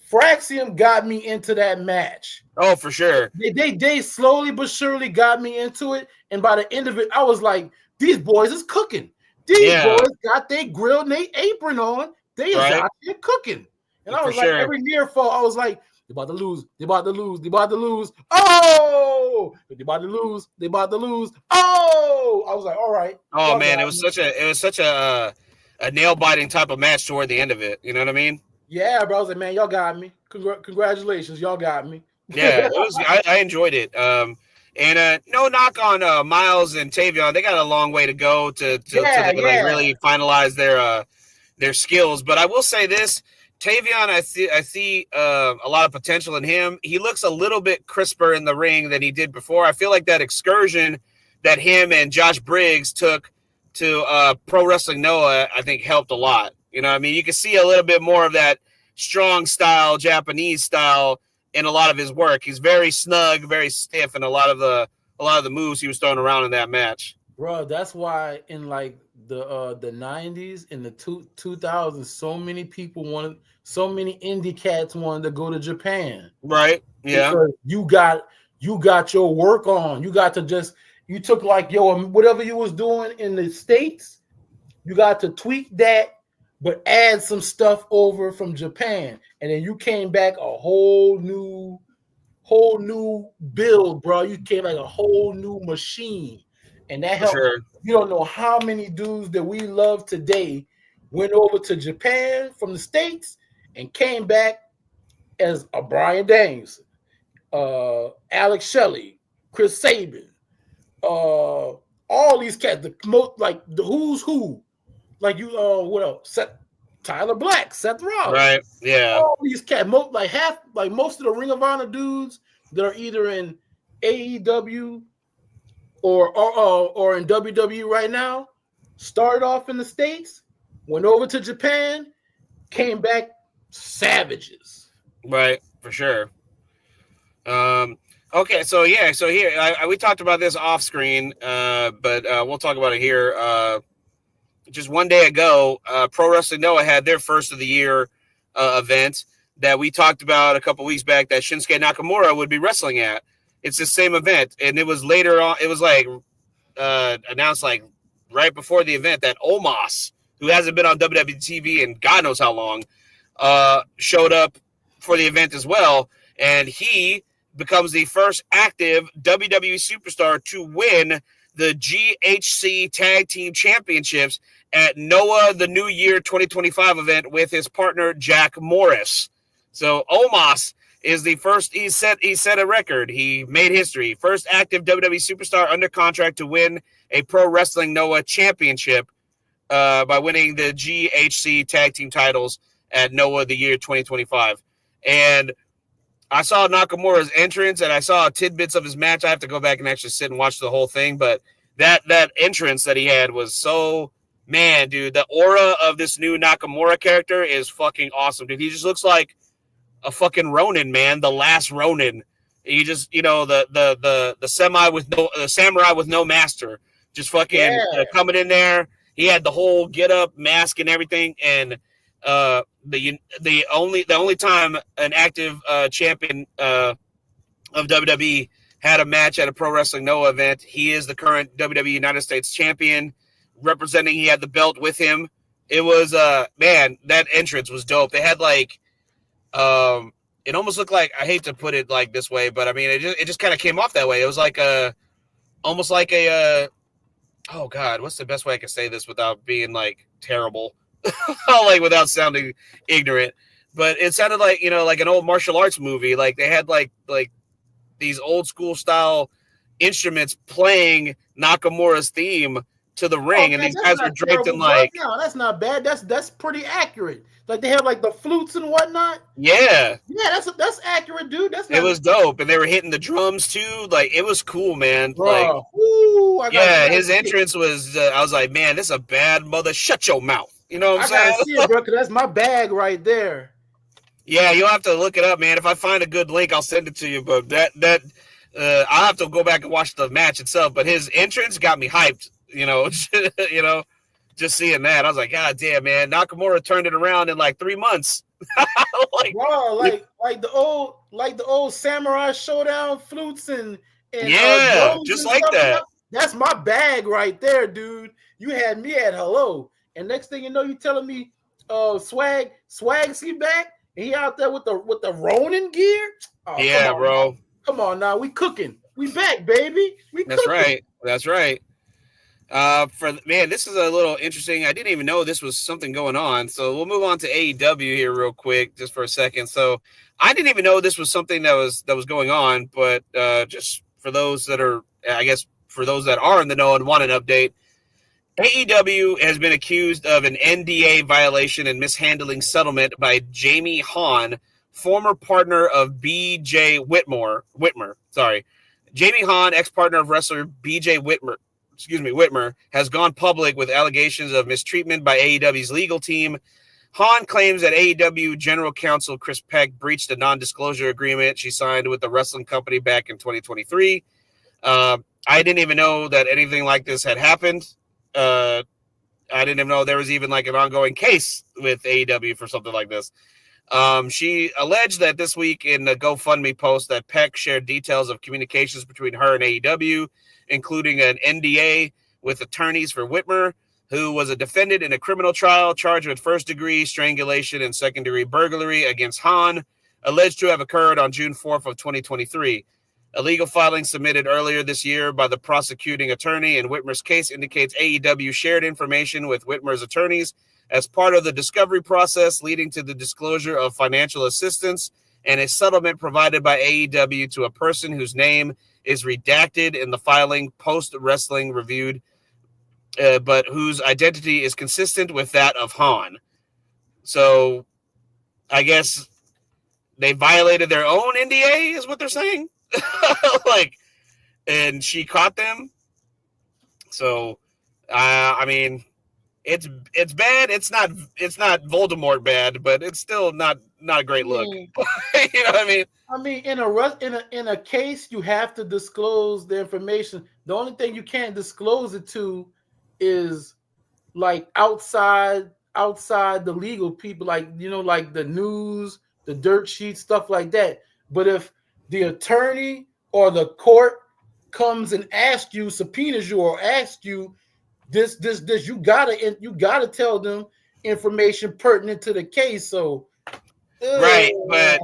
Fraxium got me into that match. Oh, for sure. They slowly but surely got me into it, and by the end of it, I was like, these boys is cooking. These boys got their grill and their apron on. They is out here cooking. And I was like, every near fall, I was like, they about to lose. They about to lose. They about to lose. Oh, they about to lose. They about to lose. Oh, I was like, all right. Oh man, it was such a nail biting type of match toward the end of it. You know what I mean? Yeah, bro. I was like, man, y'all got me. Congratulations, y'all got me. Yeah, it was. I enjoyed it. And no knock on Miles and Tavion. They got a long way to go to like really finalize their skills. But I will say this: Tavion, I see a lot of potential in him. He looks a little bit crisper in the ring than he did before. I feel like that excursion that him and Josh Briggs took to Pro Wrestling Noah, I think helped a lot. You know what I mean? You can see a little bit more of that strong style, Japanese style in a lot of his work. He's very snug, very stiff in a lot of the moves he was throwing around in that match. Bro, that's why in like the 90s and the 2000s, so many indie cats wanted to go to Japan. Right. Yeah. Because you got your work on. You got to you took like whatever you was doing in the States, you got to tweak that, but add some stuff over from Japan. And then you came back a whole new build, bro. You came like a whole new machine. And that helped. Sure. You don't know how many dudes that we love today went over to Japan from the States and came back as a Brian Danielson, Alex Shelley, Chris Sabin, all these cats, the who's who. Like what else? Tyler Black, Seth Rollins, right? Yeah, all these cats, most of the Ring of Honor dudes that are either in AEW or in WWE right now, started off in the States, went over to Japan, came back savages. Right, for sure. Okay, so here we talked about this off screen, but we'll talk about it here. Just one day ago, Pro Wrestling Noah had their first of the year event that we talked about a couple weeks back that Shinsuke Nakamura would be wrestling at. It's the same event, and it was later on. It was like announced like right before the event that Omos, who hasn't been on WWE TV in God knows how long, showed up for the event as well, and he becomes the first active WWE superstar to win the GHC Tag Team Championships at Noah the New Year 2025 event with his partner Jack Morris. So Omos is the first. He set a record. He made history. First active WWE superstar under contract to win a Pro Wrestling Noah championship by winning the GHC Tag Team titles at Noah the Year 2025. And I saw Nakamura's entrance and I saw tidbits of his match. I have to go back and actually sit and watch the whole thing, but that entrance that he had was so, man, dude, the aura of this new Nakamura character is fucking awesome, dude. He just looks like a fucking Ronin, man, the last Ronin. He just, the samurai with no master, just fucking coming in there. He had the whole get up mask and everything, and the only time an active champion of WWE had a match at a Pro Wrestling Noah event, he is the current WWE United States champion, representing. He had the belt with him. It was man, that entrance was dope. They had like it almost looked like, I hate to put it like this way, but I mean it just kind of came off that way. It was like almost like a oh god, what's the best way I can say this without being like terrible? Like without sounding ignorant, but it sounded like, like an old martial arts movie. Like they had like these old school style instruments playing Nakamura's theme to the ring, and man, these guys are draped in like. No, that's not bad. That's pretty accurate. Like they have like the flutes and whatnot. Yeah, that's accurate, dude. It was dope, and they were hitting the drums too. Like it was cool, man. Bro. Like, his entrance was. I was like, man, this is a bad mother. Shut your mouth. You know what I'm saying? I gotta see it, bro, because that's my bag right there. Yeah, you'll have to look it up, man. If I find a good link, I'll send it to you. But I'll have to go back and watch the match itself. But his entrance got me hyped. You know, just seeing that, I was like, God damn, man, Nakamura turned it around in like 3 months. like the old samurai showdown flutes and just like that. That's my bag right there, dude. You had me at hello, and next thing you know, you telling me, Swag's he back and he out there with the Ronin gear. Oh, yeah, bro. Come on now, we cooking. We back, baby. That's right. That's right. This is a little interesting. I didn't even know this was something going on. So we'll move on to AEW here real quick, just for a second. So I didn't even know this was something that was going on, but just for those that are, for those that are in the know and want an update, AEW has been accused of an NDA violation and mishandling settlement by Jamie Hahn, former partner of B.J. Whitmer. Jamie Hahn, ex-partner of wrestler B.J. Whitmer, has gone public with allegations of mistreatment by AEW's legal team. Hahn claims that AEW General Counsel Chris Peck breached a non-disclosure agreement she signed with the wrestling company back in 2023. I didn't even know that anything like this had happened. I didn't even know there was even like an ongoing case with AEW for something like this. She alleged that this week in the GoFundMe post that Peck shared details of communications between her and AEW, including an NDA with attorneys for Whitmer, who was a defendant in a criminal trial charged with first-degree strangulation and second-degree burglary against Hahn, alleged to have occurred on June 4th of 2023. A legal filing submitted earlier this year by the prosecuting attorney in Whitmer's case indicates AEW shared information with Whitmer's attorneys as part of the discovery process, leading to the disclosure of financial assistance and a settlement provided by AEW to a person whose name is redacted in the filing post-wrestling reviewed, but whose identity is consistent with that of Hahn. So I guess they violated their own NDA is what they're saying. And she caught them. So, it's bad. It's not Voldemort bad, but it's still not a great look. You know what I mean? I mean, in a case, you have to disclose the information. The only thing you can't disclose it to is like outside the legal people, like like the news, the dirt sheet, stuff like that. But if the attorney or the court comes and asks you, subpoenas you, or asks you this, you gotta tell them information pertinent to the case. So right, but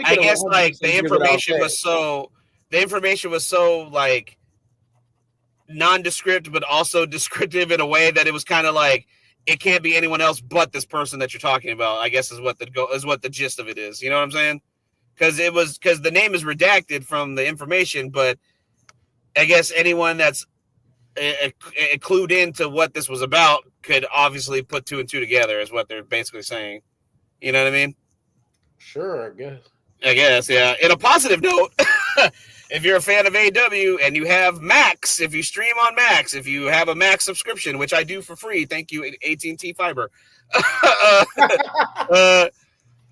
I guess like the information was so like nondescript, but also descriptive in a way that it was kind of like it can't be anyone else but this person that you're talking about. I guess is what the gist of it is. You know what I'm saying? Because the name is redacted from the information, but I guess anyone that's clued into what this was about could obviously put two and two together, is what they're basically saying. You know what I mean? Sure, I guess, yeah. In a positive note, if you're a fan of AEW and you have Max, if you stream on Max, if you have a Max subscription, which I do for free, thank you, AT&T Fiber.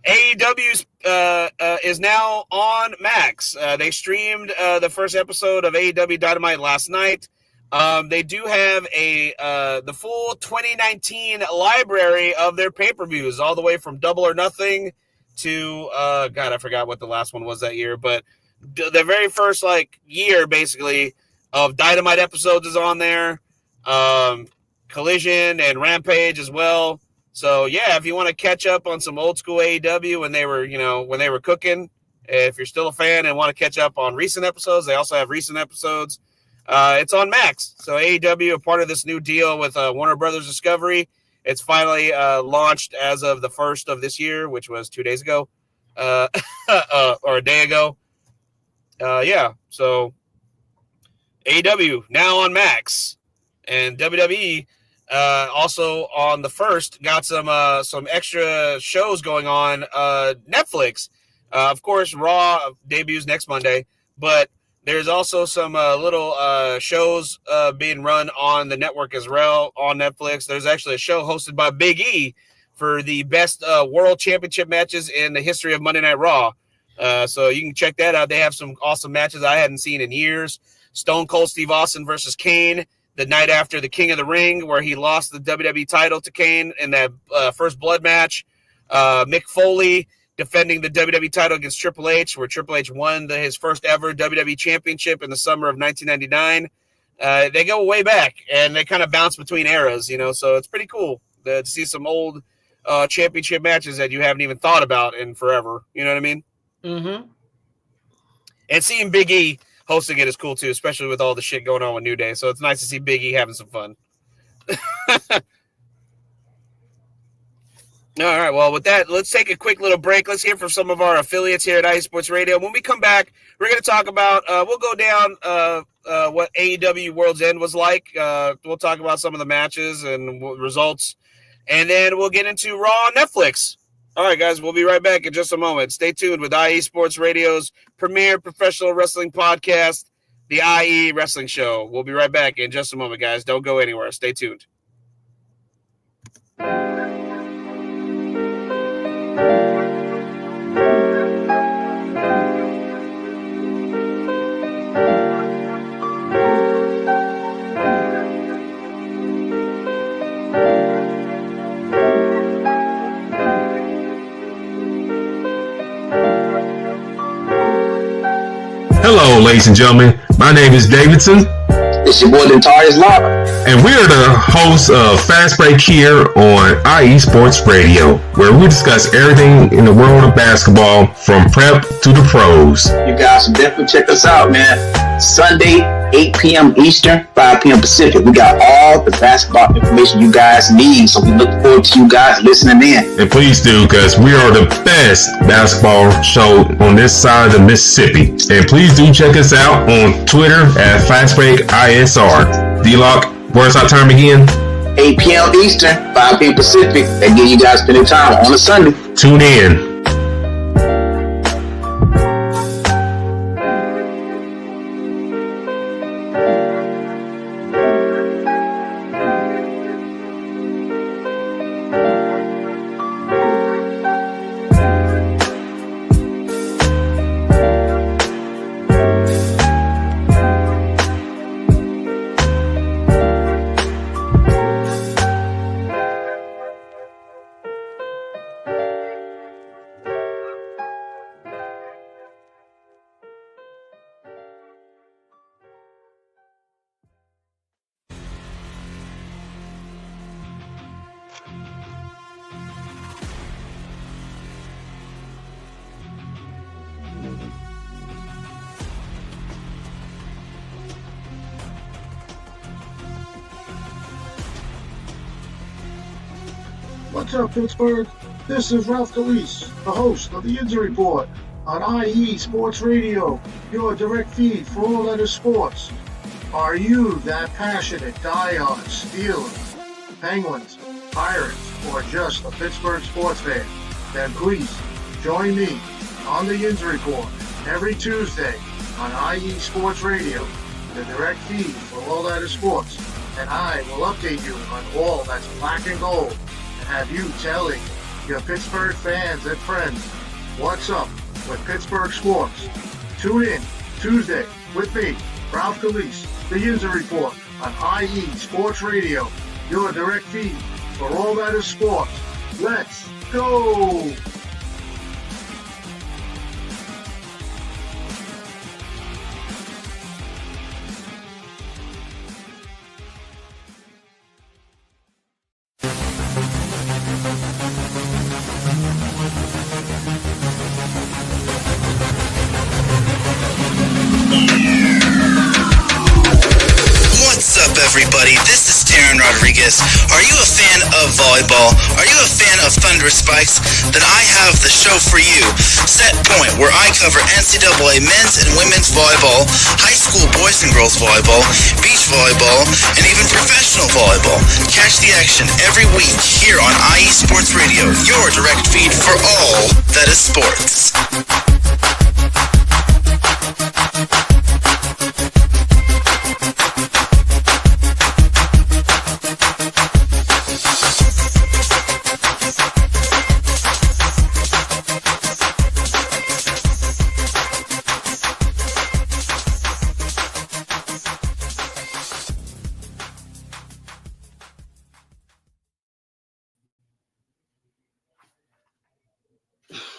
AEW is now on Max. They streamed the first episode of AEW Dynamite last night. They do have the full 2019 library of their pay-per-views, all the way from Double or Nothing to I forgot what the last one was that year, but the very first year basically of Dynamite episodes is on there. Collision and Rampage as well. So yeah, if you want to catch up on some old school AEW when they were cooking, if you're still a fan and want to catch up on recent episodes, they also have recent episodes. It's on Max. So AEW, a part of this new deal with Warner Brothers Discovery, it's finally launched as of the 1st of this year, which was 2 days ago, or a day ago. Yeah. So AEW now on Max. And WWE also on the 1st got some extra shows going on Netflix. Of course, Raw debuts next Monday, but there's also some little shows being run on the network as well on Netflix. There's actually a show hosted by Big E for the best world championship matches in the history of Monday Night Raw. So you can check that out. They have some awesome matches I hadn't seen in years. Stone Cold Steve Austin versus Kane the night after the King of the Ring, where he lost the WWE title to Kane in that first blood match. Mick Foley defending the WWE title against Triple H, where Triple H won his first ever WWE championship in the summer of 1999. They go way back, and they kind of bounce between eras, so it's pretty cool to see some old championship matches that you haven't even thought about in forever. You know what I mean? Mm-hmm. And seeing Big E hosting it is cool, too, especially with all the shit going on with New Day. So it's nice to see Big E having some fun. All right, well, with that, let's take a quick little break. Let's hear from some of our affiliates here at IE Sports Radio. When we come back, we're going to talk about, we'll go down what AEW World's End was like. We'll talk about some of the matches and results, and then we'll get into Raw on Netflix. All right, guys, we'll be right back in just a moment. Stay tuned with IE Sports Radio's premier professional wrestling podcast, the IE Wrestling Show. We'll be right back in just a moment, guys. Don't go anywhere. Stay tuned. Hello, ladies and gentlemen. My name is Davidson. It's your boy, Notorious Law. And we are the hosts of Fast Break here on IE Sports Radio, where we discuss everything in the world of basketball from prep to the pros. You guys should definitely check us out, man. Sunday, 8 p.m. Eastern, 5 p.m. Pacific. We got all the basketball information you guys need, so we look forward to you guys listening in. And please do, because we are the best basketball show on this side of the Mississippi. And please do check us out on Twitter at FastBreakISR. D-Lock, where's our time again? 8 p.m. Eastern, 5 p.m. Pacific. That gives you guys plenty of time on a Sunday. Tune in. What's up, Pittsburgh? This is Ralph Calise, the host of the Injury Report on IE Sports Radio, your direct feed for all that is sports. Are you that passionate diehard Steelers, Penguins, Pirates, or just a Pittsburgh sports fan? Then please join me on the Injury Report every Tuesday on IE Sports Radio, the direct feed for all that is sports, and I will update you on all that's black and gold. Have you telling your Pittsburgh fans and friends what's up with Pittsburgh sports. Tune in Tuesday with me, Ralph Calise, the User Report on IE Sports Radio, your direct feed for all that is sports. Let's go! Everybody, this is Darren Rodriguez. Are you a fan of volleyball? Are you a fan of thunderous spikes, then I have the show for you. Set Point, where I cover NCAA men's and women's volleyball, high school boys and girls volleyball, beach volleyball, and even professional volleyball. Catch the action every week here on IE Sports Radio, your direct feed for all that is sports.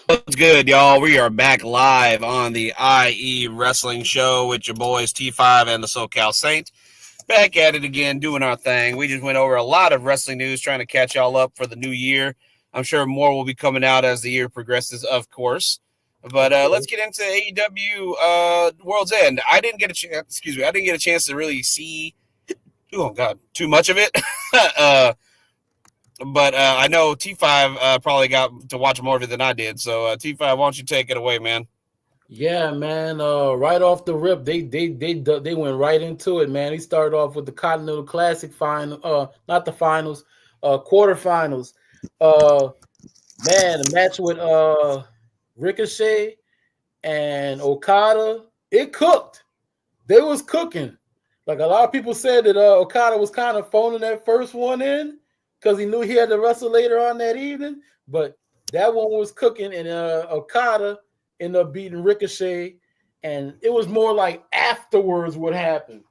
What's good, y'all? We are back live on the IE Wrestling Show with your boys T5 and the SoCal Saint. Back at it again, doing our thing. We just went over a lot of wrestling news, trying to catch y'all up for the new year. I'm sure more will be coming out as the year progresses, of course. But let's get into AEW World's End. I didn't get a chance to really see, too much of it. But I know T5 probably got to watch more of it than I did. So T5, why don't you take it away, man? Yeah, man. Right off the rip, they went right into it, man. He started off with the Continental Classic final, not the finals, quarterfinals. Man, a match with Ricochet and Okada. It cooked. They was cooking. Like a lot of people said that Okada was kind of phoning that first one in, because he knew he had to wrestle later on that evening, but that one was cooking, and Okada ended up beating Ricochet, and it was more like afterwards what happened.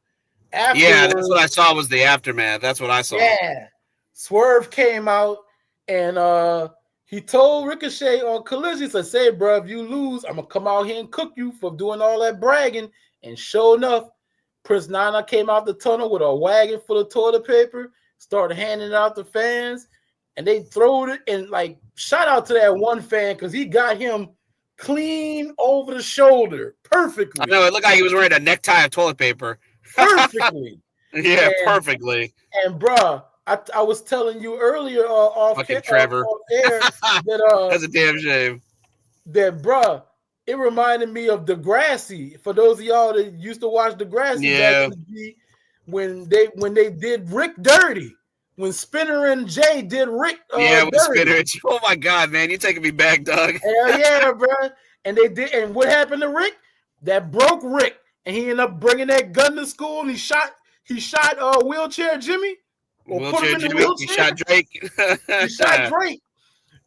Yeah, that's what I saw was the aftermath. That's what I saw. Yeah. Swerve came out, and he told Ricochet on Collision, he said, "Say, bro, if you lose, I'm going to come out here and cook you for doing all that bragging." And sure enough, Prince Nana came out the tunnel with a wagon full of toilet paper, started handing it out to fans, and they throwed it. And like, shout out to that one fan, because he got him clean over the shoulder perfectly. I know, it looked like he was wearing a necktie of toilet paper. Perfectly. Yeah, perfectly. And bruh, I was telling you earlier off Trevor. off air that that's a damn shame. That bruh, it reminded me of Degrassi. For those of y'all that used to watch Degrassi back in the day, when they did Rick dirty, when Spinner and Jay did Rick with dirty. Spinner. Oh my God, man, you're taking me back, Doug. Hell yeah, bro. And they did, and what happened to Rick? That broke Rick, and he ended up bringing that gun to school, and he shot Wheelchair Jimmy. He shot Drake. He shot Drake.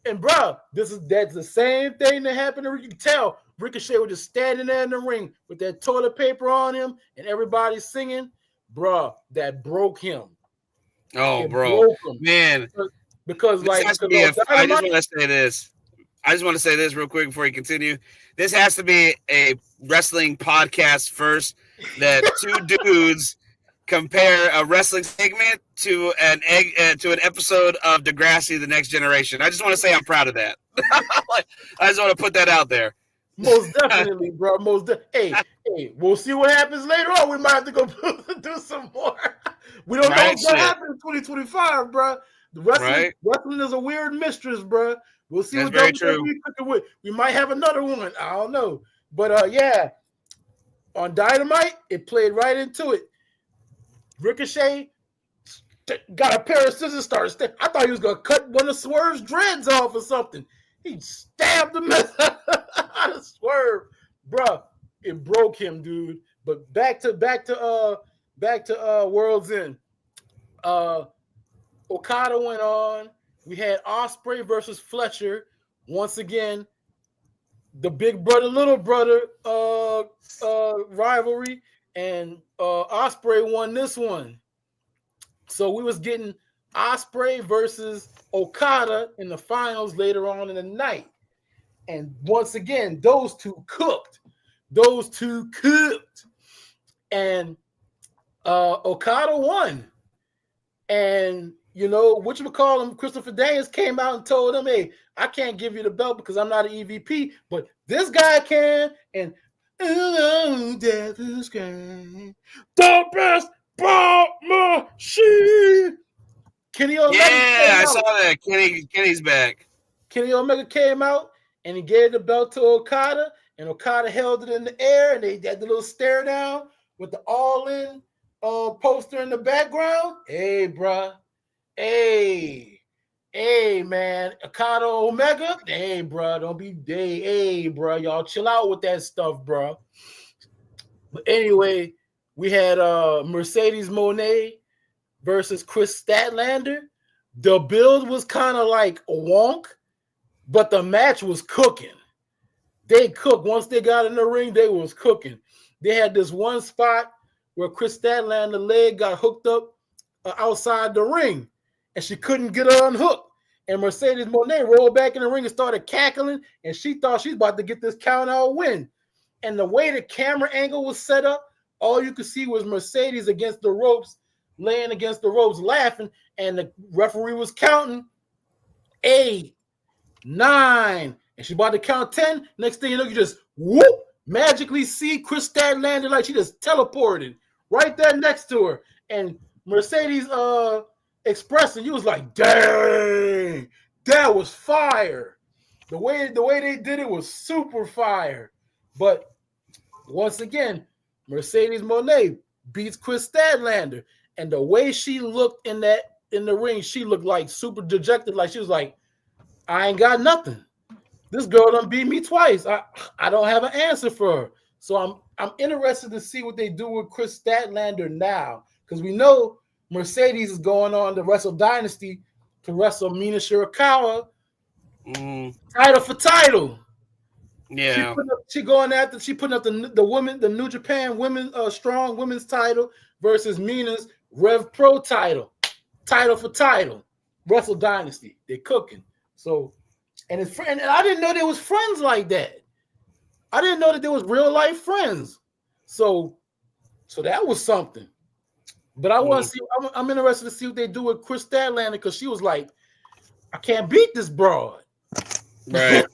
And bro, that's the same thing that happened to Rick. You can tell Ricochet was just standing there in the ring with that toilet paper on him, and everybody singing. Bro, that broke him. Oh, bro, man. Because like, I just want to say this. I just want to say this real quick before you continue. This has to be a wrestling podcast first. That two dudes compare a wrestling segment to an episode of Degrassi: The Next Generation. I just want to say I'm proud of that. I just want to put that out there. Most definitely, bro. Hey, we'll see what happens later on. We might have to go do some more. We don't know what's going to happen in 2025, bro. The wrestling is a weird mistress, bro. We'll see what WWE cooking with. We might have another one. I don't know. But yeah, on Dynamite, it played right into it. Ricochet got a pair of scissors, started. I thought he was going to cut one of Swerve's dreads off or something. He stabbed him out of Swerve, bro. It broke him, dude. But back to World's End. Okada went on. We had Ospreay versus Fletcher. Once again, the big brother, little brother rivalry, and Ospreay won this one. So we was getting Ospreay versus Okada in the finals later on in the night. And once again, those two cooked. And Okada won. And, you know, whatchamacallem, Christopher Daniels came out and told him, "Hey, I can't give you the belt because I'm not an EVP, but this guy can." And, "Oh, Devil's Game, the best ball machine." Kenny Omega. Yeah, I saw that. Kenny's back. Kenny Omega came out and he gave the belt to Okada, and Okada held it in the air, and they had the little stare down with the all-in poster in the background. Hey, bruh. Hey, man. Okada Omega. Hey, bruh. Don't be. Hey, bruh. Y'all chill out with that stuff, bruh. But anyway, we had Mercedes Moné versus Chris Statlander. The build was kind of like wonk, but the match was cooking. They cooked. Once they got in the ring, they was cooking. They had this one spot where Chris Statlander leg got hooked up outside the ring, and she couldn't get her unhooked. And Mercedes Moné rolled back in the ring and started cackling, and she thought she's about to get this count out win. And the way the camera angle was set up, all you could see was Mercedes against the ropes, laying against the ropes, laughing, and the referee was counting 8, 9, and she about to count 10. Next thing you know, you just whoop, magically see Chris Statlander like she just teleported right there next to her. And Mercedes expressing, you was like, dang, that was fire. The way they did it was super fire. But once again, Mercedes Moné beats Chris Statlander. And the way she looked in the ring, she looked like super dejected, like she was like, I ain't got nothing. This girl done beat me twice. I don't have an answer for her. So I'm interested to see what they do with Chris Statlander now, because we know Mercedes is going on to Wrestle Dynasty to wrestle Mina Shirakawa title for title. Yeah, she putting up the New Japan strong women's title versus Mina's Rev Pro title for title. Wrestle Dynasty, they cooking. So, and I didn't know there was friends like that. I didn't know that there was real life friends. So that was something. But I want to see. I'm interested to see what they do with Chris Statlander, because she was like, I can't beat this broad. Right.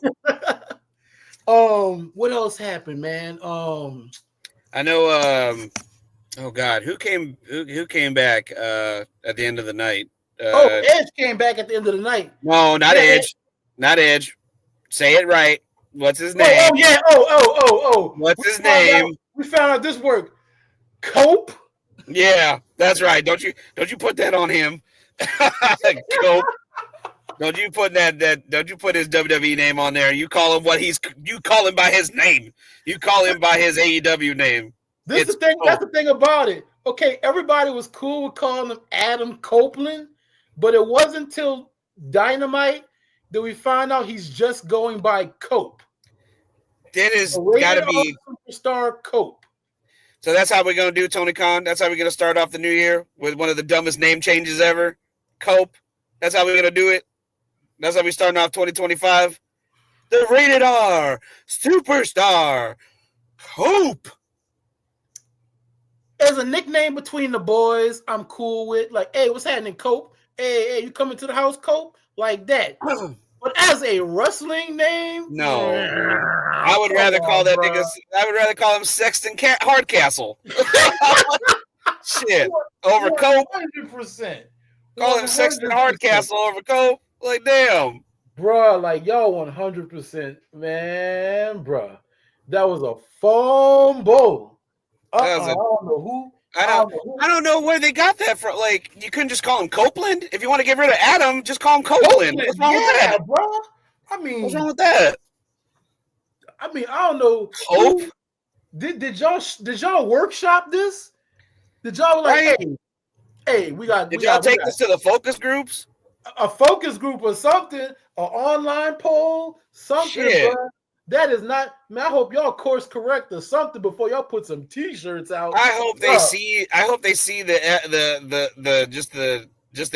What else happened, man? I know. Oh God, who came back at the end of the night? Edge came back at the end of the night. No, not Edge. Not Edge. Say it right. What's his name? Oh yeah. Oh. What's his name? We found out this worked. Cope. Yeah, that's right. Don't you put that on him? Cope. Don't you put don't you put his WWE name on there. You call him you call him by his name. You call him by his AEW name. That's the thing about it. Okay, everybody was cool with calling him Adam Copeland, but it wasn't until Dynamite that we find out he's just going by Cope. That is gotta be superstar Cope. So that's how we're gonna do, Tony Khan. That's how we're gonna start off the new year, with one of the dumbest name changes ever. Cope. That's how we're gonna do it. That's how we're starting off 2025. The Rated R Superstar Cope. As a nickname between the boys, I'm cool with. Like, hey, what's happening, Cope? Hey, you coming to the house, Cope? Like that. But as a wrestling name, no. I would rather call that nigga. I would rather call him Sexton Hardcastle. Shit, over Cope. 100%. Call him Sexton Hardcastle over Cope. Like, damn, bruh. Like, y'all 100%, man, bruh. That was a fumble. I don't know who. I don't know where they got that from. Like, you couldn't just call him Copeland. If you want to get rid of Adam, just call him Copeland. What's wrong with that, bro? I mean, what's wrong with that? I mean, I don't know. Cope? Did y'all workshop this? Did y'all like, hey, we got? Did y'all take this to the focus groups? A focus group or something, an online poll, something. Bro. That is not. Man, I hope y'all course correct or something before y'all put some T-shirts out. I hope they see. I hope they see the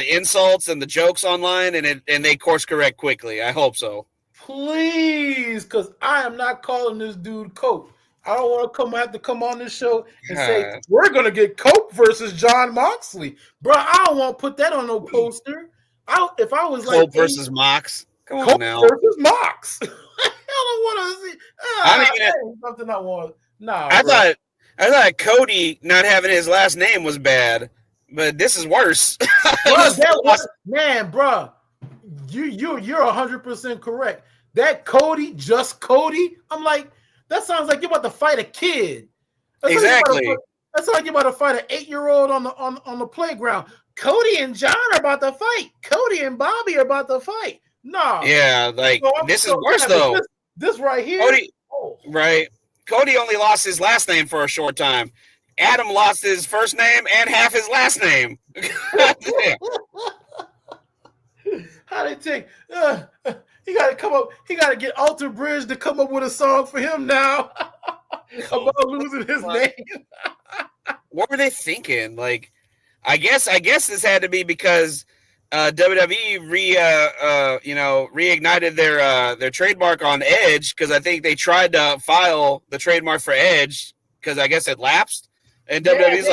insults and the jokes online, and they course correct quickly. I hope so. Please, because I am not calling this dude Cope. I don't want to have to come on this show and say we're gonna get Cope versus John Moxley, bro. I don't want to put that on no poster. If I was like Cope versus Mox, come on Cope now, versus Mox. I don't want to see. Something I want. Nah, I thought Cody not having his last name was bad, but this is worse. Man, bro, you're 100% correct. That Cody, just Cody. I'm like, that sounds like you're about to fight a kid. Exactly. That sounds like you're about to fight an 8-year-old on the playground. Cody and John are about to fight. Cody and Bobby are about to fight. No. Yeah, like this is worse though. This right here. Cody, right. Cody only lost his last name for a short time. Adam lost his first name and half his last name. How they take? He got to come up. He got to get Alter Bridge to come up with a song for him now about losing his name. What were they thinking? Like, I guess this had to be because WWE reignited their trademark on Edge, because I think they tried to file the trademark for Edge because I guess it lapsed, and WWE's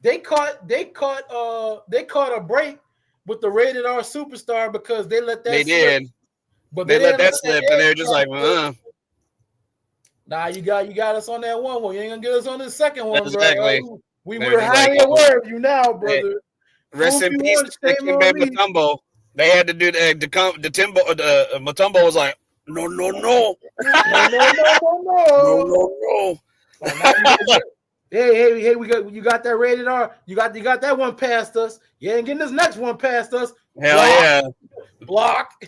they caught a break with the rated R superstar because they let that. They did, but they let that slip, and they're just like, Nah, you got us on that one. You ain't gonna get us on the second one, exactly. bro. We're highly aware of you now, brother. Hey, rest in peace, Mutombo. They had to do the Timbo. Mutombo was like, no. Hey, you got that rated R. You got that one past us. You ain't getting this next one past us. Hell yeah. Block.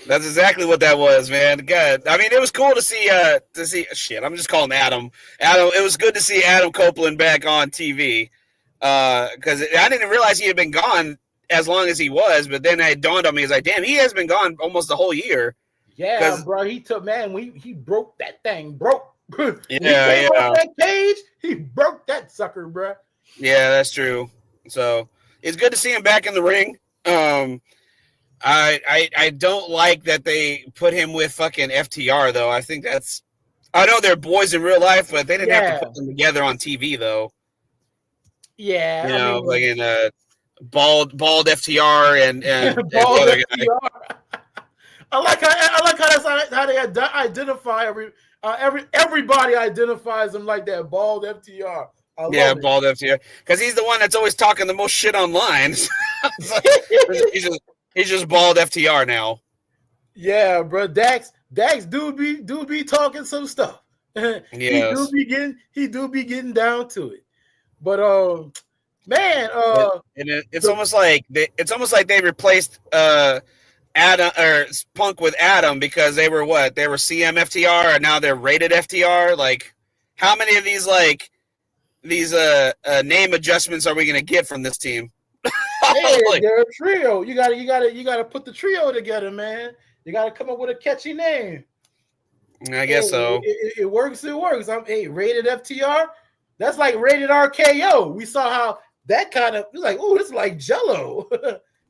That's exactly what that was, man. God, I mean, it was cool to see. Shit, I'm just calling Adam. It was good to see Adam Copeland back on TV, because I didn't realize he had been gone as long as he was. But then it dawned on me, it's like, damn, he has been gone almost the whole year. Yeah, bro. He broke that thing. Broke. Yeah. That cage, he broke that sucker, bro. Yeah, that's true. So it's good to see him back in the ring. I don't like that they put him with fucking FTR though. I think I know they're boys in real life, but they didn't have to put them together on TV though. Yeah, like in bald FTR and bald FTR. I like how that's how they identify everybody identifies him like that, bald FTR. Bald FTR, because he's the one that's always talking the most shit online. He's just bald FTR now. Yeah, bro. Dax do be talking some stuff. Yes. He do be getting down to it. But man, it's almost like they replaced Adam or Punk with Adam, because they were CM FTR and now they're rated FTR. Like, how many of these name adjustments are we gonna get from this team? Hey, they're a trio. You gotta put the trio together, man. You gotta come up with a catchy name. I guess so. It works. Rated FTR. That's like rated RKO. We saw how that kind of was like, oh, this is like Jello.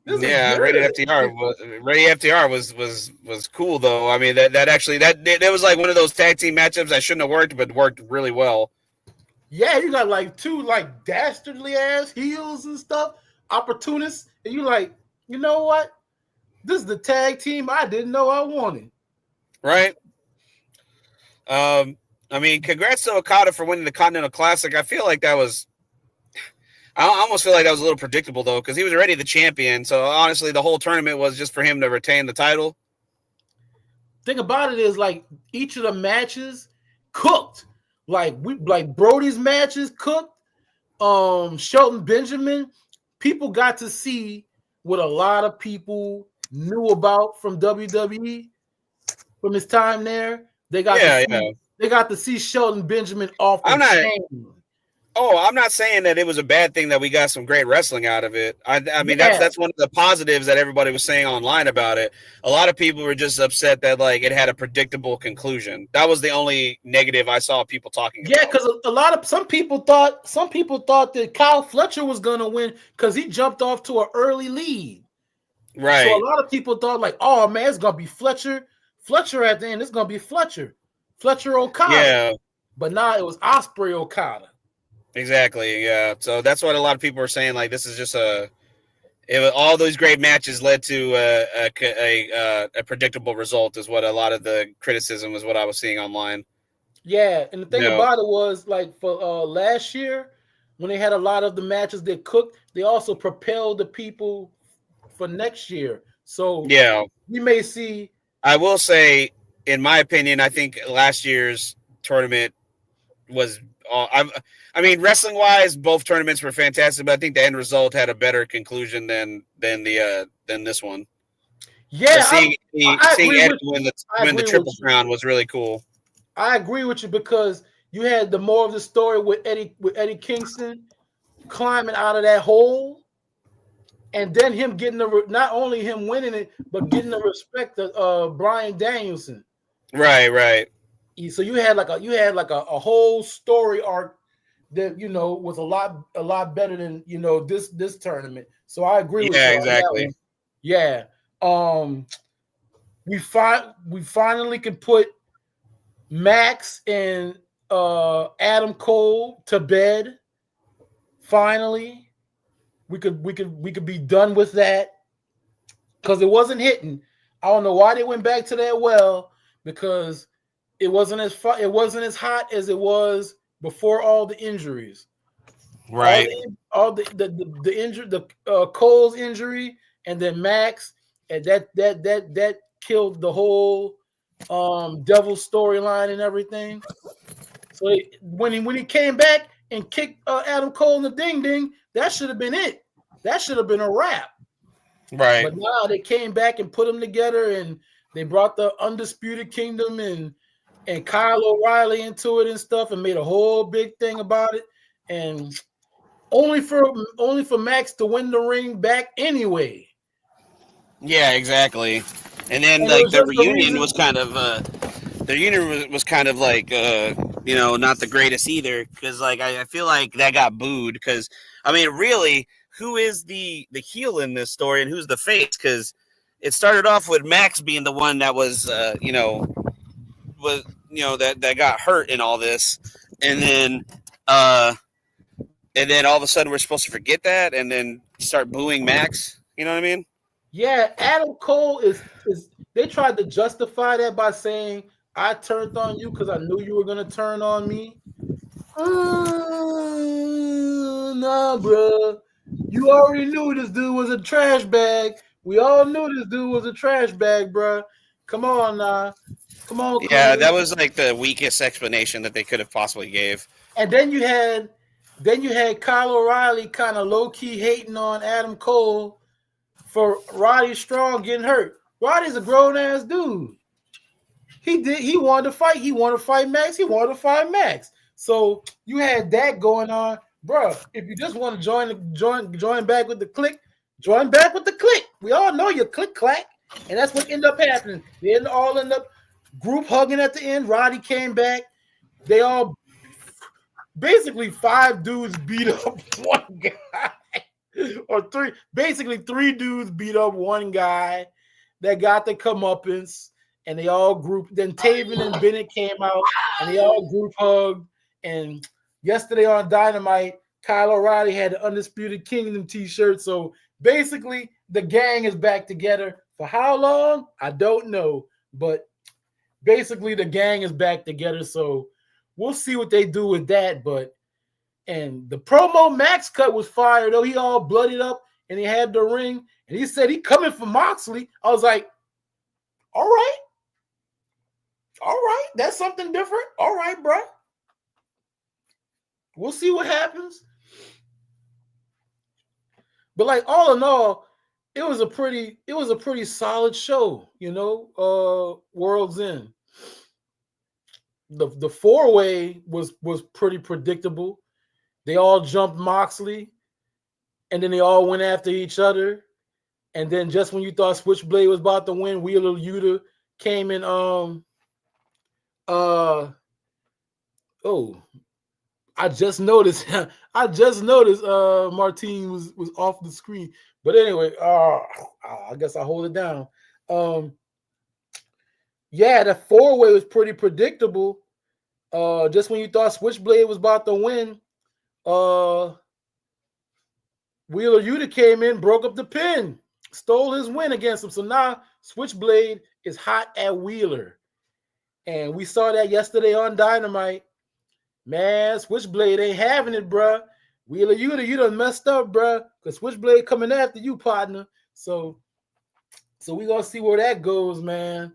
Rated FTR was cool though. I mean, that was like one of those tag team matchups that shouldn't have worked, but worked really well. Yeah, you got like two like dastardly ass heels and stuff, opportunists, and you like, you know what? This is the tag team I didn't know I wanted. Right. I mean, congrats to Okada for winning the Continental Classic. I almost feel like that was a little predictable though, because he was already the champion. So honestly, the whole tournament was just for him to retain the title. Thing about it is, like, each of the matches cooked. Like Brody's matches cooked. Shelton Benjamin, people got to see what a lot of people knew about from WWE from his time there. They got to see Shelton Benjamin off the chain. I'm not saying that it was a bad thing that we got some great wrestling out of it. I mean, that's one of the positives that everybody was saying online about it. A lot of people were just upset that like it had a predictable conclusion. That was the only negative I saw people talking about. Yeah, because some people thought that Kyle Fletcher was gonna win because he jumped off to an early lead. Right. So a lot of people thought like, oh man, it's gonna be Fletcher at the end. It's gonna be Fletcher Okada. Yeah. But now it was Osprey Okada. Exactly. Yeah. So that's what a lot of people were saying. Like, this is just all those great matches led to a predictable result, is what a lot of the criticism was. What I was seeing online. Yeah, and the thing about it was, like, for last year, when they had a lot of the matches they cooked, they also propelled the people for next year. So Yeah, we may see. I will say, in my opinion, I think last year's tournament was. I mean, wrestling wise, both tournaments were fantastic, but I think the end result had a better conclusion than this one. Yeah, Seeing agree Eddie with you. win the Triple Crown was really cool. I agree with you because you had the more of the story with Eddie Kingston climbing out of that hole, and then him getting not only him winning it, but getting the respect of Bryan Danielson. Right. So you had like a whole story arc that was a lot better than this tournament. So I agree with you on exactly. that one. Yeah. We finally can put Max and Adam Cole to bed. Finally, we could be done with that because it wasn't hitting. I don't know why they went back to that well, because it wasn't as hot as it was before all the injuries. Right. All the injury, the Cole's injury, and then Max, and that killed the whole Devil storyline and everything. So when he came back and kicked Adam Cole in the ding ding, that should have been it. That should have been a wrap. Right. But now they came back and put them together, and they brought the Undisputed Kingdom and Kyle O'Reilly into it and stuff, and made a whole big thing about it. And only for Max to win the ring back anyway. Yeah, exactly. And then the reunion was kind of like not the greatest either, because I feel like that got booed, because I mean, really, who is the heel in this story and who's the face? Because it started off with Max being the one that was that got hurt in all this, and then all of a sudden we're supposed to forget that and then start booing Max. You know what I mean? Yeah, Adam Cole is they tried to justify that by saying, I turned on you because I knew you were gonna turn on me. Nah, bro. You already knew this dude was a trash bag. We all knew this dude was a trash bag, bro. Come on, nah. Come on. Yeah, that was like the weakest explanation that they could have possibly gave. And then you had Kyle O'Reilly kind of low key hating on Adam Cole for Roddy Strong getting hurt. Roddy's a grown ass dude. He wanted to fight. He wanted to fight Max. So you had that going on, bro. If you just want to join back with the clique, join back with the clique. We all know your click clack, and that's what ended up happening. They all end up group hugging at the end. Roddy came back. They all basically 5 dudes beat up one guy, or 3. Basically 3 dudes beat up one guy that got the comeuppance. And they all grouped. Then Taven and Bennett came out, and they all group hugged. And yesterday on Dynamite, Kyle O'Reilly had the Undisputed Kingdom t-shirt. So basically, the gang is back together. For how long? I don't know. But basically, the gang is back together. So we'll see what they do with that. And the promo Max cut was fire, though. He all bloodied up, and he had the ring. And he said he coming for Moxley. I was like, all right. That's something different. All right, bro. We'll see what happens. But all in all, it was a pretty solid show, World's End. The 4-way was pretty predictable. They all jumped Moxley, and then they all went after each other. And then just when you thought Switchblade was about to win, Wheeler Yuta came in I just noticed Martine was off the screen. But anyway, I guess I'll hold it down. Yeah, the 4-way was pretty predictable. Just when you thought Switchblade was about to win, Wheeler Yuta came in, broke up the pin, stole his win against him. So now Switchblade is hot at Wheeler. And we saw that yesterday on Dynamite. Man, Switchblade ain't having it, bruh. Wheeler, you done messed up, bro. Because Switchblade coming after you, partner. So we gonna see where that goes, man.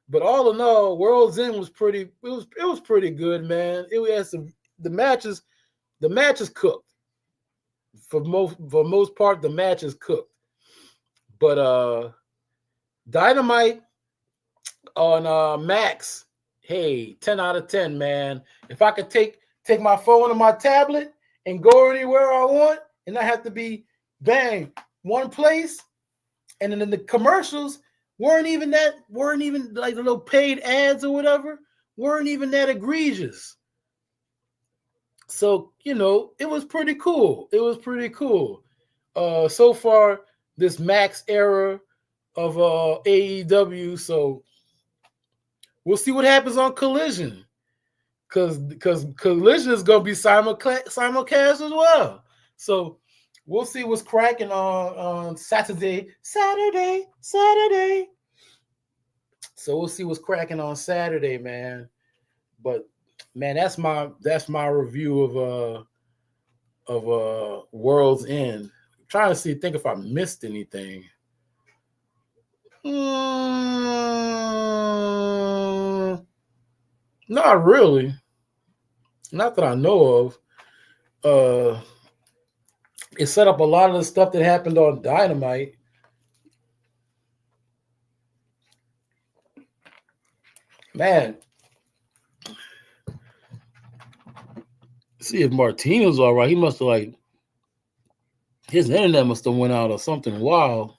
But all in all, World's End was pretty. It was pretty good, man. It had some the matches cooked. For most part, the match is cooked. But Dynamite on Max, hey, 10 out of 10, man. If I could take my phone and my tablet and go anywhere I want, and not have to be bang one place, and then the commercials weren't even like the little paid ads or whatever, weren't even that egregious. So, it was pretty cool. So far, this Max era of AEW. So we'll see what happens on Collision. Because Collision is going to be simulcast as well. So we'll see what's cracking on Saturday. So we'll see what's cracking on Saturday, man. But man, that's my review of World's End. I'm trying to think if I missed anything. Not really. Not that I know of. It set up a lot of the stuff that happened on Dynamite. Man. See if Martino's all right. He must have his internet must have went out or something wild.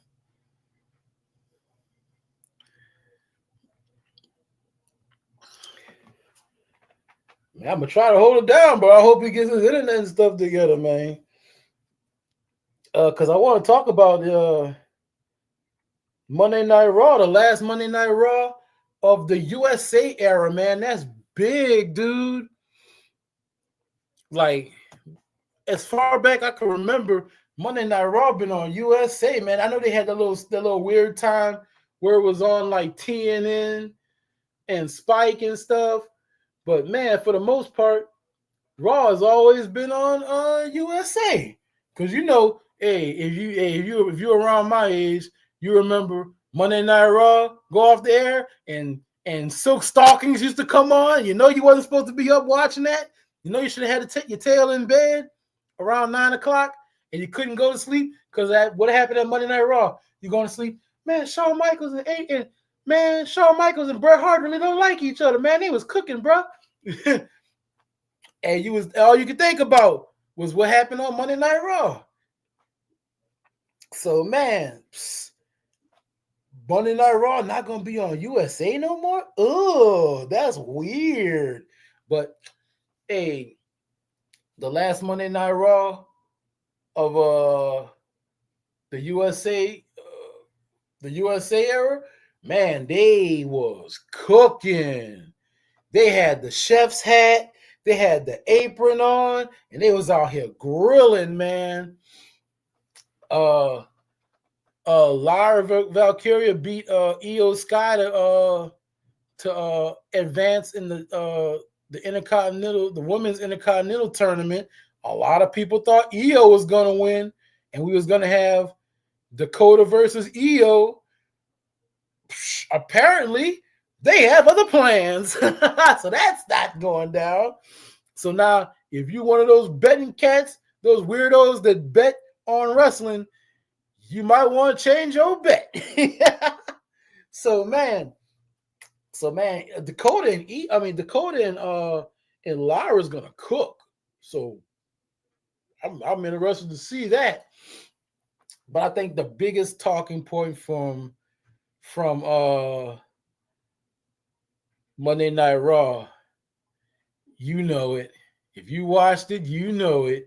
Man, I'm gonna try to hold it down, but I hope he gets his internet and stuff together, man. Because I want to talk about Monday Night Raw, the last Monday Night Raw of the USA era, man. That's big, dude. Like, as far back I can remember, Monday Night Raw been on USA, man. I know they had the little weird time where it was on like TNN and Spike and stuff. But man, for the most part, Raw has always been on USA. Because hey, if you're around my age, you remember Monday Night Raw go off the air and Silk Stockings used to come on. You wasn't supposed to be up watching that. You should have had to take your tail in bed around 9 o'clock and you couldn't go to sleep because what happened at Monday Night Raw? You're going to sleep. Man, Shawn Michaels and Bret Hart really don't like each other, man. They was cooking, bro. And all you could think about was what happened on Monday Night Raw. So, man, Monday Night Raw not going to be on USA no more? Oh, that's weird. But, hey, the last Monday Night Raw of the USA era, man, they was cooking. They had the chef's hat, they had the apron on, and they was out here grilling, man. Lyra Valkyria beat Io Sky to advance in the Intercontinental, the Women's Intercontinental Tournament. A lot of people thought Io was gonna win, and we was gonna have Dakota versus Io. Apparently, they have other plans, so that's not going down. So now, if you're one of those betting cats, those weirdos that bet on wrestling, you might want to change your bet. So man, Dakota and Lyra's gonna cook. So I'm interested to see that. But I think the biggest talking point from Monday Night Raw, you know it. If you watched it, you know it.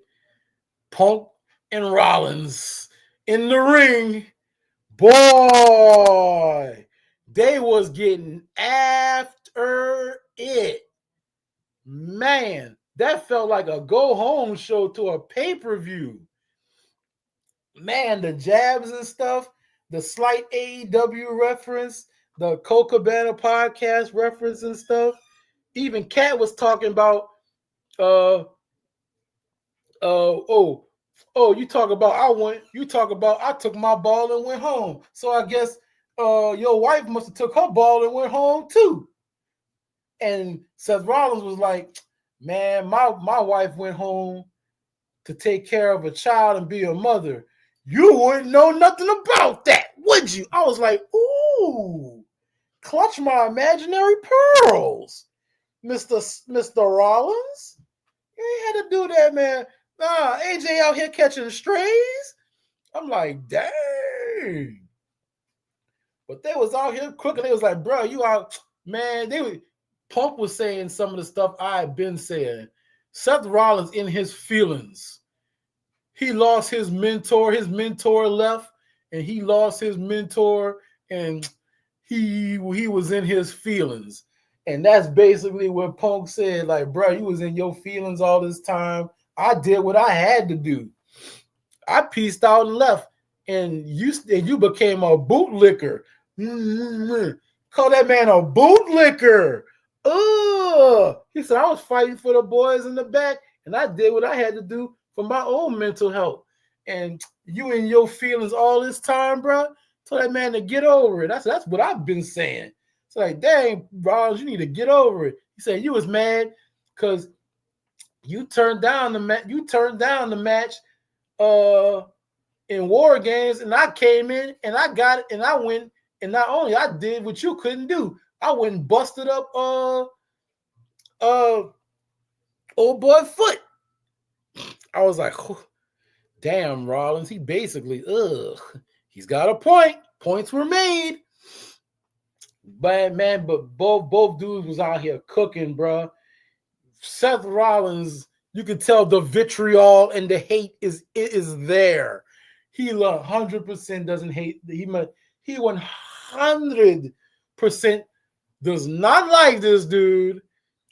Punk and Rollins in the ring. Boy, they was getting after it. Man, that felt like a go-home show to a pay-per-view. Man, the jabs and stuff, the slight AEW reference, the Coca Cabana podcast reference and stuff. Even Kat was talking about You talk about I took my ball and went home. So I guess your wife must have took her ball and went home too. And Seth Rollins was like, man, my wife went home to take care of a child and be a mother. You wouldn't know nothing about that, would you? I was like, ooh, clutch my imaginary pearls, Mr. Rollins. You ain't had to do that, man. Nah, AJ out here catching strays. I'm like, dang. But they was out here cooking. They was like, bro, you out, man. Punk was saying some of the stuff I had been saying. Seth Rollins in his feelings. He lost his mentor. His mentor left, and he lost his mentor, and he was in his feelings. And that's basically what Punk said. Like, bro, you was in your feelings all this time. I did what I had to do. I pieced out and left, and you became a bootlicker. Call that man a bootlicker. He said, I was fighting for the boys in the back, and I did what I had to do for my own mental health. And you in your feelings all this time, bro. Tell that man to get over it. That's what I've been saying. It's like, dang, Rollins, you need to get over it. He said you was mad because you turned down the match. You turned down the match in War Games, and I came in and I got it, and I went, and not only I did what you couldn't do, I went and busted up old boy Foot. I was like, damn, Rollins. He basically, he's got a point. Points were made. But man, both dudes was out here cooking, bro. Seth Rollins, you could tell the vitriol and the hate is there. He 100% doesn't hate. He 100% does not like this dude,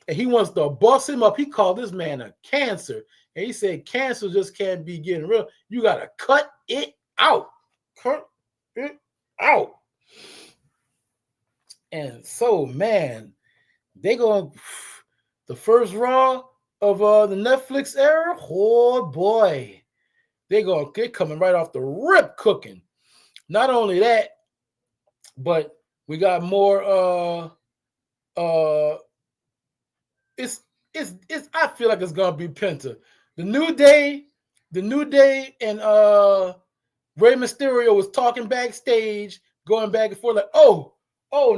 and he wants to bust him up. He called this man a cancer, and he said cancer just can't be getting real. You gotta cut it out. Cut it out. And so, man, they going the first Raw of the Netflix era. Oh boy, they're coming right off the rip cooking. Not only that, but we got more. It's. I feel like it's gonna be Penta. The New Day, and Rey Mysterio was talking backstage, going back and forth like, oh,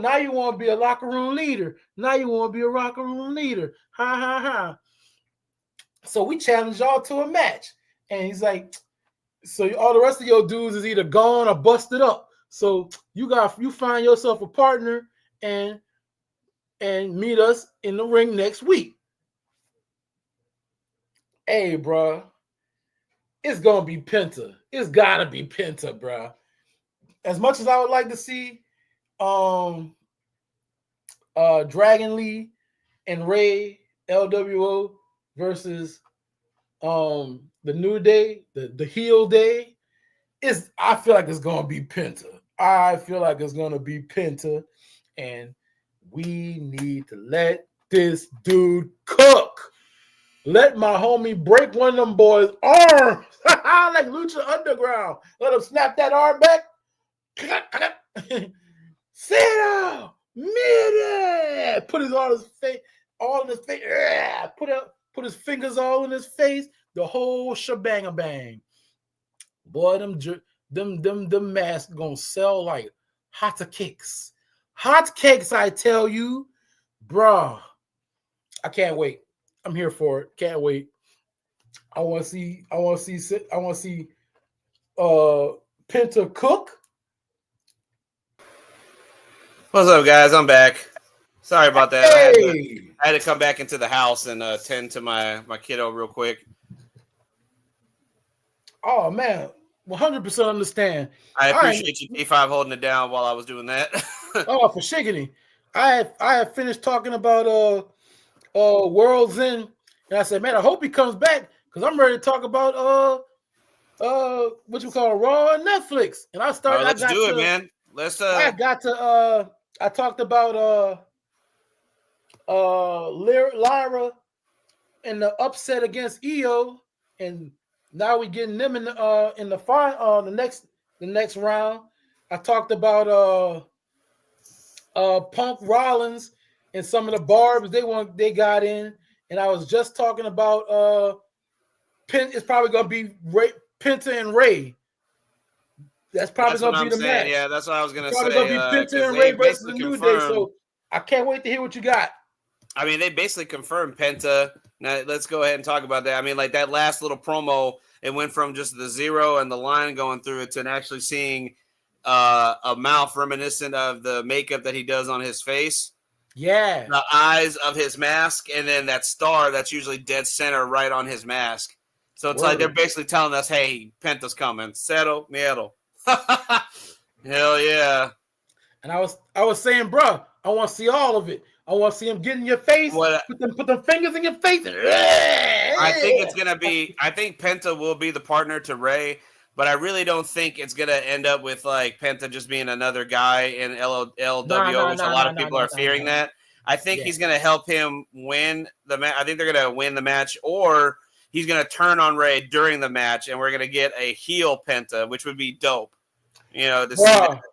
now you want to be a locker room leader. Now you want to be a locker room leader. Ha ha ha. So we challenge y'all to a match, and he's like, so all the rest of your dudes is either gone or busted up. So you find yourself a partner and meet us in the ring next week. Hey, bro, it's gonna be Penta. It's gotta be Penta, bro. As much as I would like to see Dragon Lee and Ray LWO versus the New Day, the heel day, I feel like it's gonna be Penta. I feel like it's gonna be Penta, and we need to let this dude cook. Let my homie break one of them boys' arms like Lucha Underground. Let him snap that arm back. Sit down. Mid. Put his all in his face. Put his fingers all in his face. The whole shebang bang. Boy, them masks gonna sell like hot cakes. Hot cakes, I tell you, bruh. I can't wait. I'm here for it. Can't wait. I want to see Penta cook. What's up, guys? I'm back. Sorry about that. Hey. I had to come back into the house and tend to my kiddo real quick. Oh man, 100% understand. I appreciate you, T5, holding it down while I was doing that. Oh, for shiggity. I had finished talking about World's End, and I said, man, I hope he comes back because I'm ready to talk about what you call Raw and Netflix. And I started. Let's do it, man. Let's. I talked about Lyra and the upset against Io, and now we getting them in the next round. I talked about Punk Rollins and some of the barbs they got in, and I was just talking about it's probably gonna be Penta and Ray. That's probably That's what gonna be I'm the saying. match. Yeah, that's what I was gonna It's probably say. gonna be Penta Because and they Ray versus the basically New Day. confirmed. So I can't wait to hear what you got. I mean, they basically confirmed Penta. Now let's go ahead and talk about that. I mean, like that last little promo, it went from just the zero and the line going through it to actually seeing a mouth reminiscent of the makeup that he does on his face. Yeah. The eyes of his mask, and then that star that's usually dead center right on his mask. So it's like they're basically telling us, hey, Penta's coming. Cero miedo. Hell yeah. And I was saying, bro, I want to see all of it. I want to see him get in your face, put them fingers in your face. I think it's gonna be. I think Penta will be the partner to Ray, but I really don't think it's gonna end up with like Penta just being another guy in LWO, which a lot of people are fearing that. I think he's gonna help him win the match. I think they're gonna win the match, or he's gonna turn on Ray during the match, and we're gonna get a heel Penta, which would be dope. You know, to see that.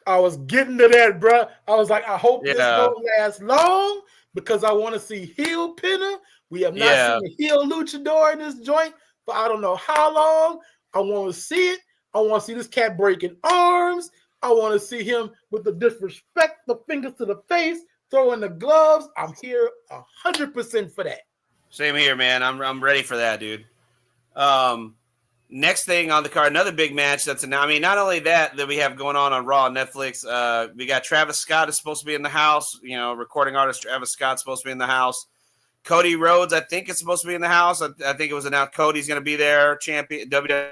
I was getting to that, bro. I was like, I hope this don't last long because I want to see heel Penta. We have not seen a heel luchador in this joint for I don't know how long. I want to see it. I want to see this cat breaking arms. I want to see him with the disrespect, the fingers to the face, throwing the gloves. I'm here 100% for that. Same here, man. I'm ready for that, dude. Next thing on the card, another big match that's announced. I mean, not only that we have going on Raw and Netflix. We got Travis Scott is supposed to be in the house. You know, recording artist Travis Scott's supposed to be in the house. Cody Rhodes, I think, is supposed to be in the house. I think it was announced Cody's going to be there. Champion, WWE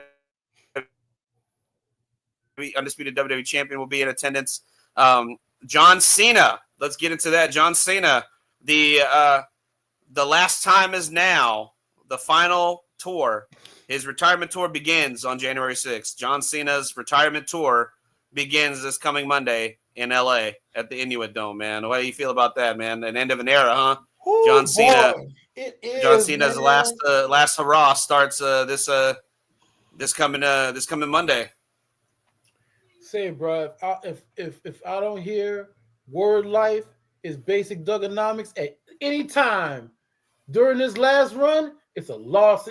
undisputed WWE champion will be in attendance. John Cena, let's get into that. John Cena, the last time is now. The final tour. His retirement tour begins on January 6th. John Cena's retirement tour begins this coming Monday in LA at the Inuit Dome, man. What do you feel about that, man? An end of an era, huh? Ooh, John Cena. It is, John Cena's man. last hurrah starts this coming Monday. Say, bro, if I don't hear word life is basic Dugonomics at any time during this last run, it's a lost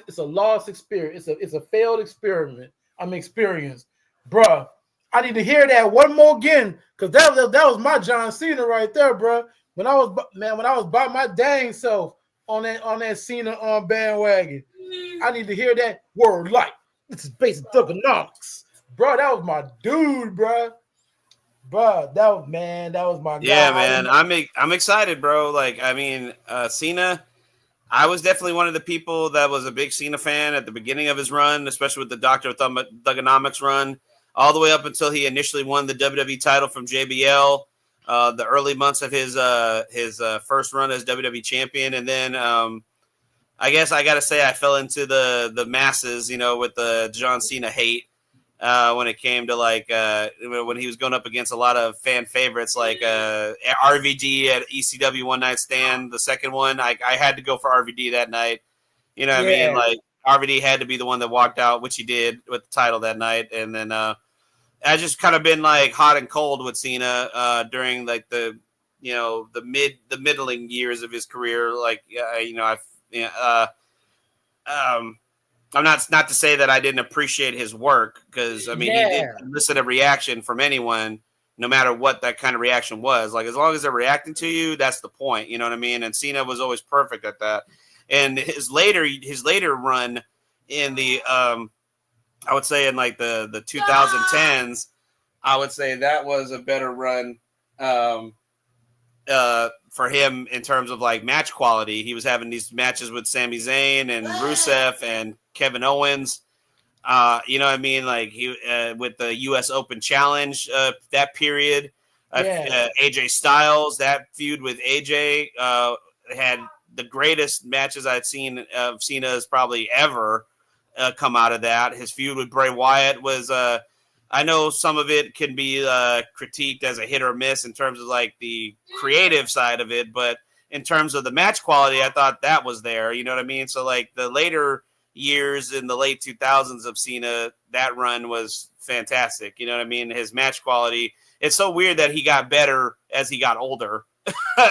experience. It's a failed experiment. Experience. Bruh, I need to hear that one more again, because that was my John Cena right there, bruh. When I was by my dang self on that Cena bandwagon. I need to hear that word life. This is basic Dugonomics. Bro, that was my dude, bro. Bro, that was my guy. Yeah, man. I'm excited, bro. Like, I mean, Cena, I was definitely one of the people that was a big Cena fan at the beginning of his run, especially with the Dr. Thugonomics run, all the way up until he initially won the WWE title from JBL, the early months of his first run as WWE champion. And then I guess I got to say I fell into the masses, you know, with the John Cena hate when it came to like when he was going up against a lot of fan favorites like RVD at ECW One Night Stand. The second one, I had to go for RVD that night. You know what I mean? Like RVD had to be the one that walked out, which he did with the title that night. And then I just kind of been like hot and cold with Cena during like the middling years of his career. Like I'm not to say that I didn't appreciate his work, because I mean he did elicit a reaction from anyone, no matter what that kind of reaction was. Like, as long as they're reacting to you, that's the point. You know what I mean? And Cena was always perfect at that. And his later run in the I would say in like the 2010s, I would say that was a better run for him in terms of like match quality. He was having these matches with Sami Zayn and Rusev and Kevin Owens. You know what I mean? Like he with the U.S. Open Challenge that period. AJ Styles, that feud with AJ had the greatest matches I'd seen of Cena's probably ever come out of that. His feud with Bray Wyatt was I know some of it can be critiqued as a hit or miss in terms of like the creative side of it, but in terms of the match quality, I thought that was there. You know what I mean? So like the later years in the late 2000s of Cena, that run was fantastic. You know what I mean? His match quality. It's so weird that he got better as he got older.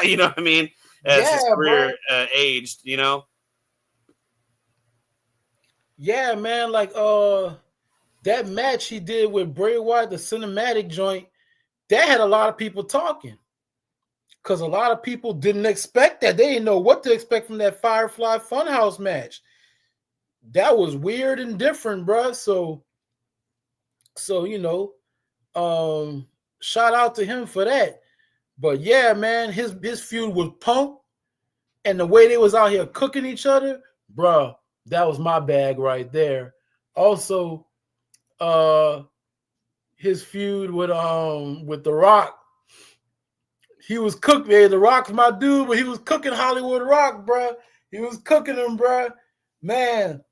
You know what I mean? As his career aged, you know? Yeah, man. Like that match he did with Bray Wyatt, the cinematic joint, that had a lot of people talking. Because a lot of people didn't expect that. They didn't know what to expect from that Firefly Funhouse match. That was weird and different, bro. So you know, shout out to him for that. But yeah, man, his feud with Punk and the way they was out here cooking each other, bro, that was my bag right there. Also, his feud with The Rock. He was cooking, man. The Rock's my dude, but he was cooking Hollywood Rock, bro. He was cooking him, bro. Man,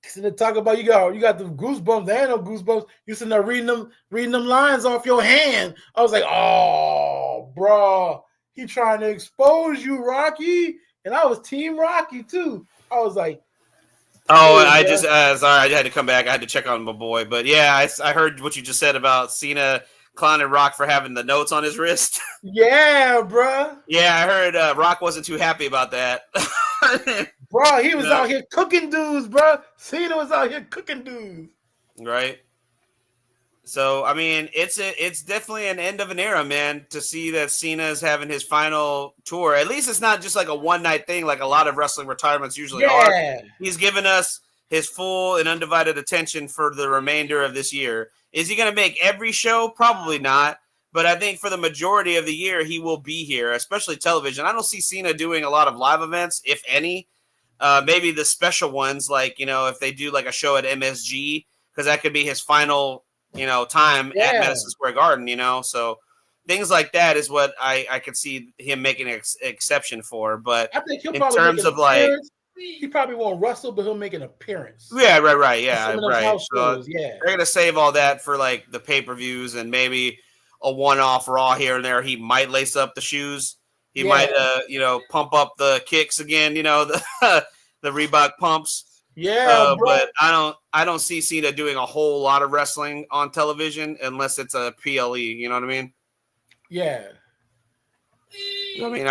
sitting there talking about you got the goosebumps. There ain't no goosebumps. You sitting there reading them lines off your hand. I was like, oh, bro, he trying to expose you, Rocky. And I was Team Rocky too. I was like, oh, I just sorry, I had to come back. I had to check on my boy, but yeah, I heard what you just said about Cena clowning Rock for having the notes on his wrist. Yeah, bro. Yeah, I heard Rock wasn't too happy about that. Bro, he was out here cooking dudes, bro. Cena was out here cooking dudes. Right. So, I mean, it's definitely an end of an era, man, to see that Cena is having his final tour. At least it's not just like a one-night thing like a lot of wrestling retirements usually are. He's given us his full and undivided attention for the remainder of this year. Is he going to make every show? Probably not. But I think for the majority of the year, he will be here, especially television. I don't see Cena doing a lot of live events, if any. Maybe the special ones, like, you know, if they do like a show at MSG, because that could be his final, you know, time at Madison Square Garden, you know. So things like that is what I could see him making an exception for. But I think he'll in probably terms of like, he probably won't wrestle, but he'll make an appearance. Yeah, right. Yeah, right. So they're going to save all that for like the pay-per-views and maybe a one-off Raw here and there. He might lace up the shoes. He might, you know, pump up the kicks again, you know, the Reebok pumps. Yeah, but I don't see Cena doing a whole lot of wrestling on television unless it's a PLE. You know what I mean? Yeah. I mean,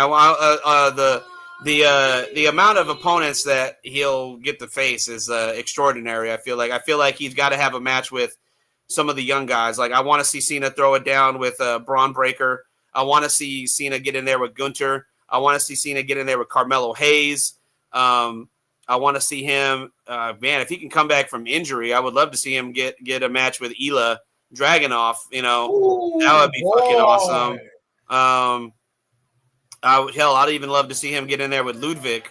the amount of opponents that he'll get to face is extraordinary. I feel like he's got to have a match with some of the young guys. Like, I want to see Cena throw it down with Braun Breaker. I want to see Cena get in there with Gunther. I want to see Cena get in there with Carmelo Hayes. I want to see him, man, if he can come back from injury, I would love to see him get a match with Ilya Dragunov. You know, that would be fucking awesome. I'd even love to see him get in there with Ludwig.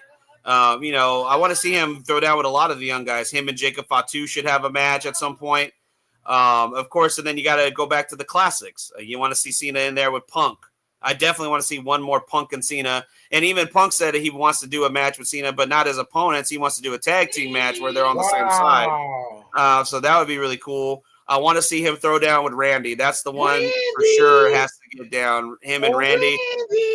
You know, I want to see him throw down with a lot of the young guys. Him and Jacob Fatu should have a match at some point. Of course, and then you got to go back to the classics. You want to see Cena in there with Punk. I definitely want to see one more Punk and Cena. And even Punk said that he wants to do a match with Cena, but not as opponents. He wants to do a tag team match where they're on the same side. So that would be really cool. I want to see him throw down with Randy. That's the one for sure has to get down, him and Randy.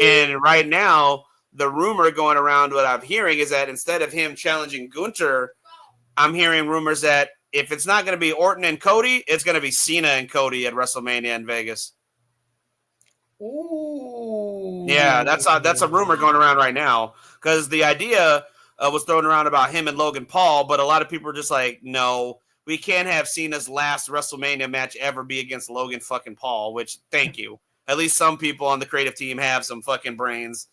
And right now, the rumor going around, what I'm hearing is that instead of him challenging Gunther, I'm hearing rumors that if it's not going to be Orton and Cody, it's going to be Cena and Cody at WrestleMania in Vegas. Ooh. Yeah, that's a rumor going around right now because the idea was thrown around about him and Logan Paul, but a lot of people are just like, no, we can't have Cena's last WrestleMania match ever be against Logan fucking Paul, which, thank you. At least some people on the creative team have some fucking brains.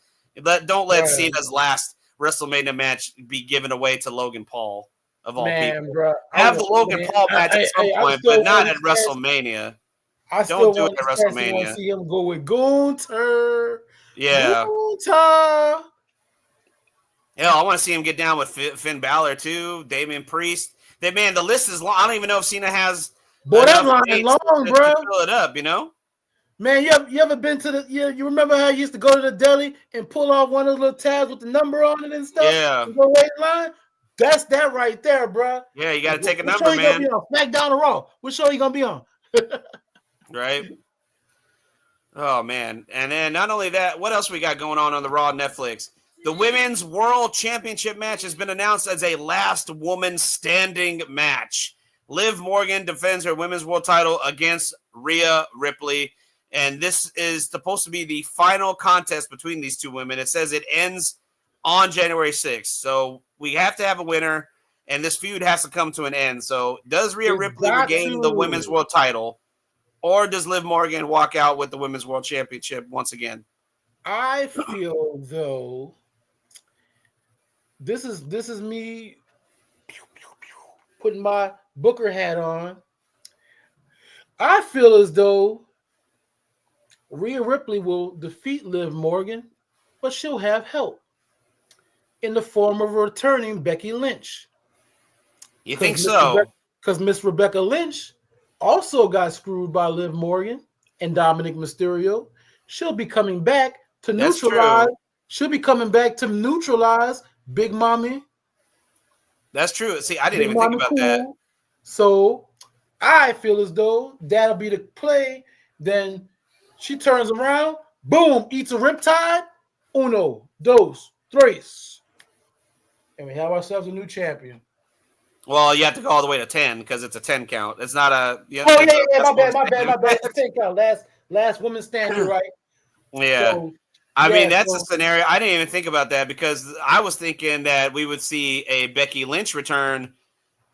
Don't let Cena's last WrestleMania match be given away to Logan Paul, of all people. Bro, have the Logan Paul match at some point, but not at WrestleMania. Don't do it at WrestleMania. I want to see him go with Gunther. Yeah. Gunther. Yeah, I want to see him get down with Finn Balor too, Damian Priest. Man, the list is long. I don't even know if Cena has. Boy, that line is long, bro. To fill it up, you know. Man, you ever been to the? You remember how you used to go to the deli and pull off one of the little tabs with the number on it and stuff? Yeah. And go wait in line. That's that right there, bro. Yeah, you got to take a number, show man. Gonna be on? SmackDown or Raw? What show you gonna be on? Right. Oh man, and then not only that, what else we got going on the Raw Netflix? The Women's World Championship match has been announced as a last woman standing match. Liv Morgan defends her Women's World title against Rhea Ripley. And this is supposed to be the final contest between these two women. It says it ends on January 6th. So we have to have a winner, and this feud has to come to an end. So does Rhea Ripley regain the Women's World title, or does Liv Morgan walk out with the Women's World Championship once again? I feel, though, this is me putting my Booker hat on. I feel as though Rhea Ripley will defeat Liv Morgan, but she'll have help in the form of returning Becky Lynch. You think so? Because Miss Rebecca Lynch also got screwed by Liv Morgan and Dominic Mysterio. She'll be coming back to neutralize. She'll be coming back to neutralize Big Mommy. That's true. See, I didn't even think about that. So I feel as though that'll be the play. Then she turns around, boom, eats a riptide. Uno, dos, tres. And we have ourselves a new champion. Well, you have to go all the way to 10 because it's a 10 count. It's not a. Yeah, my bad. It's a 10 count. Last woman standing, right? Yeah. So, I mean, that's a scenario. I didn't even think about that because I was thinking that we would see a Becky Lynch return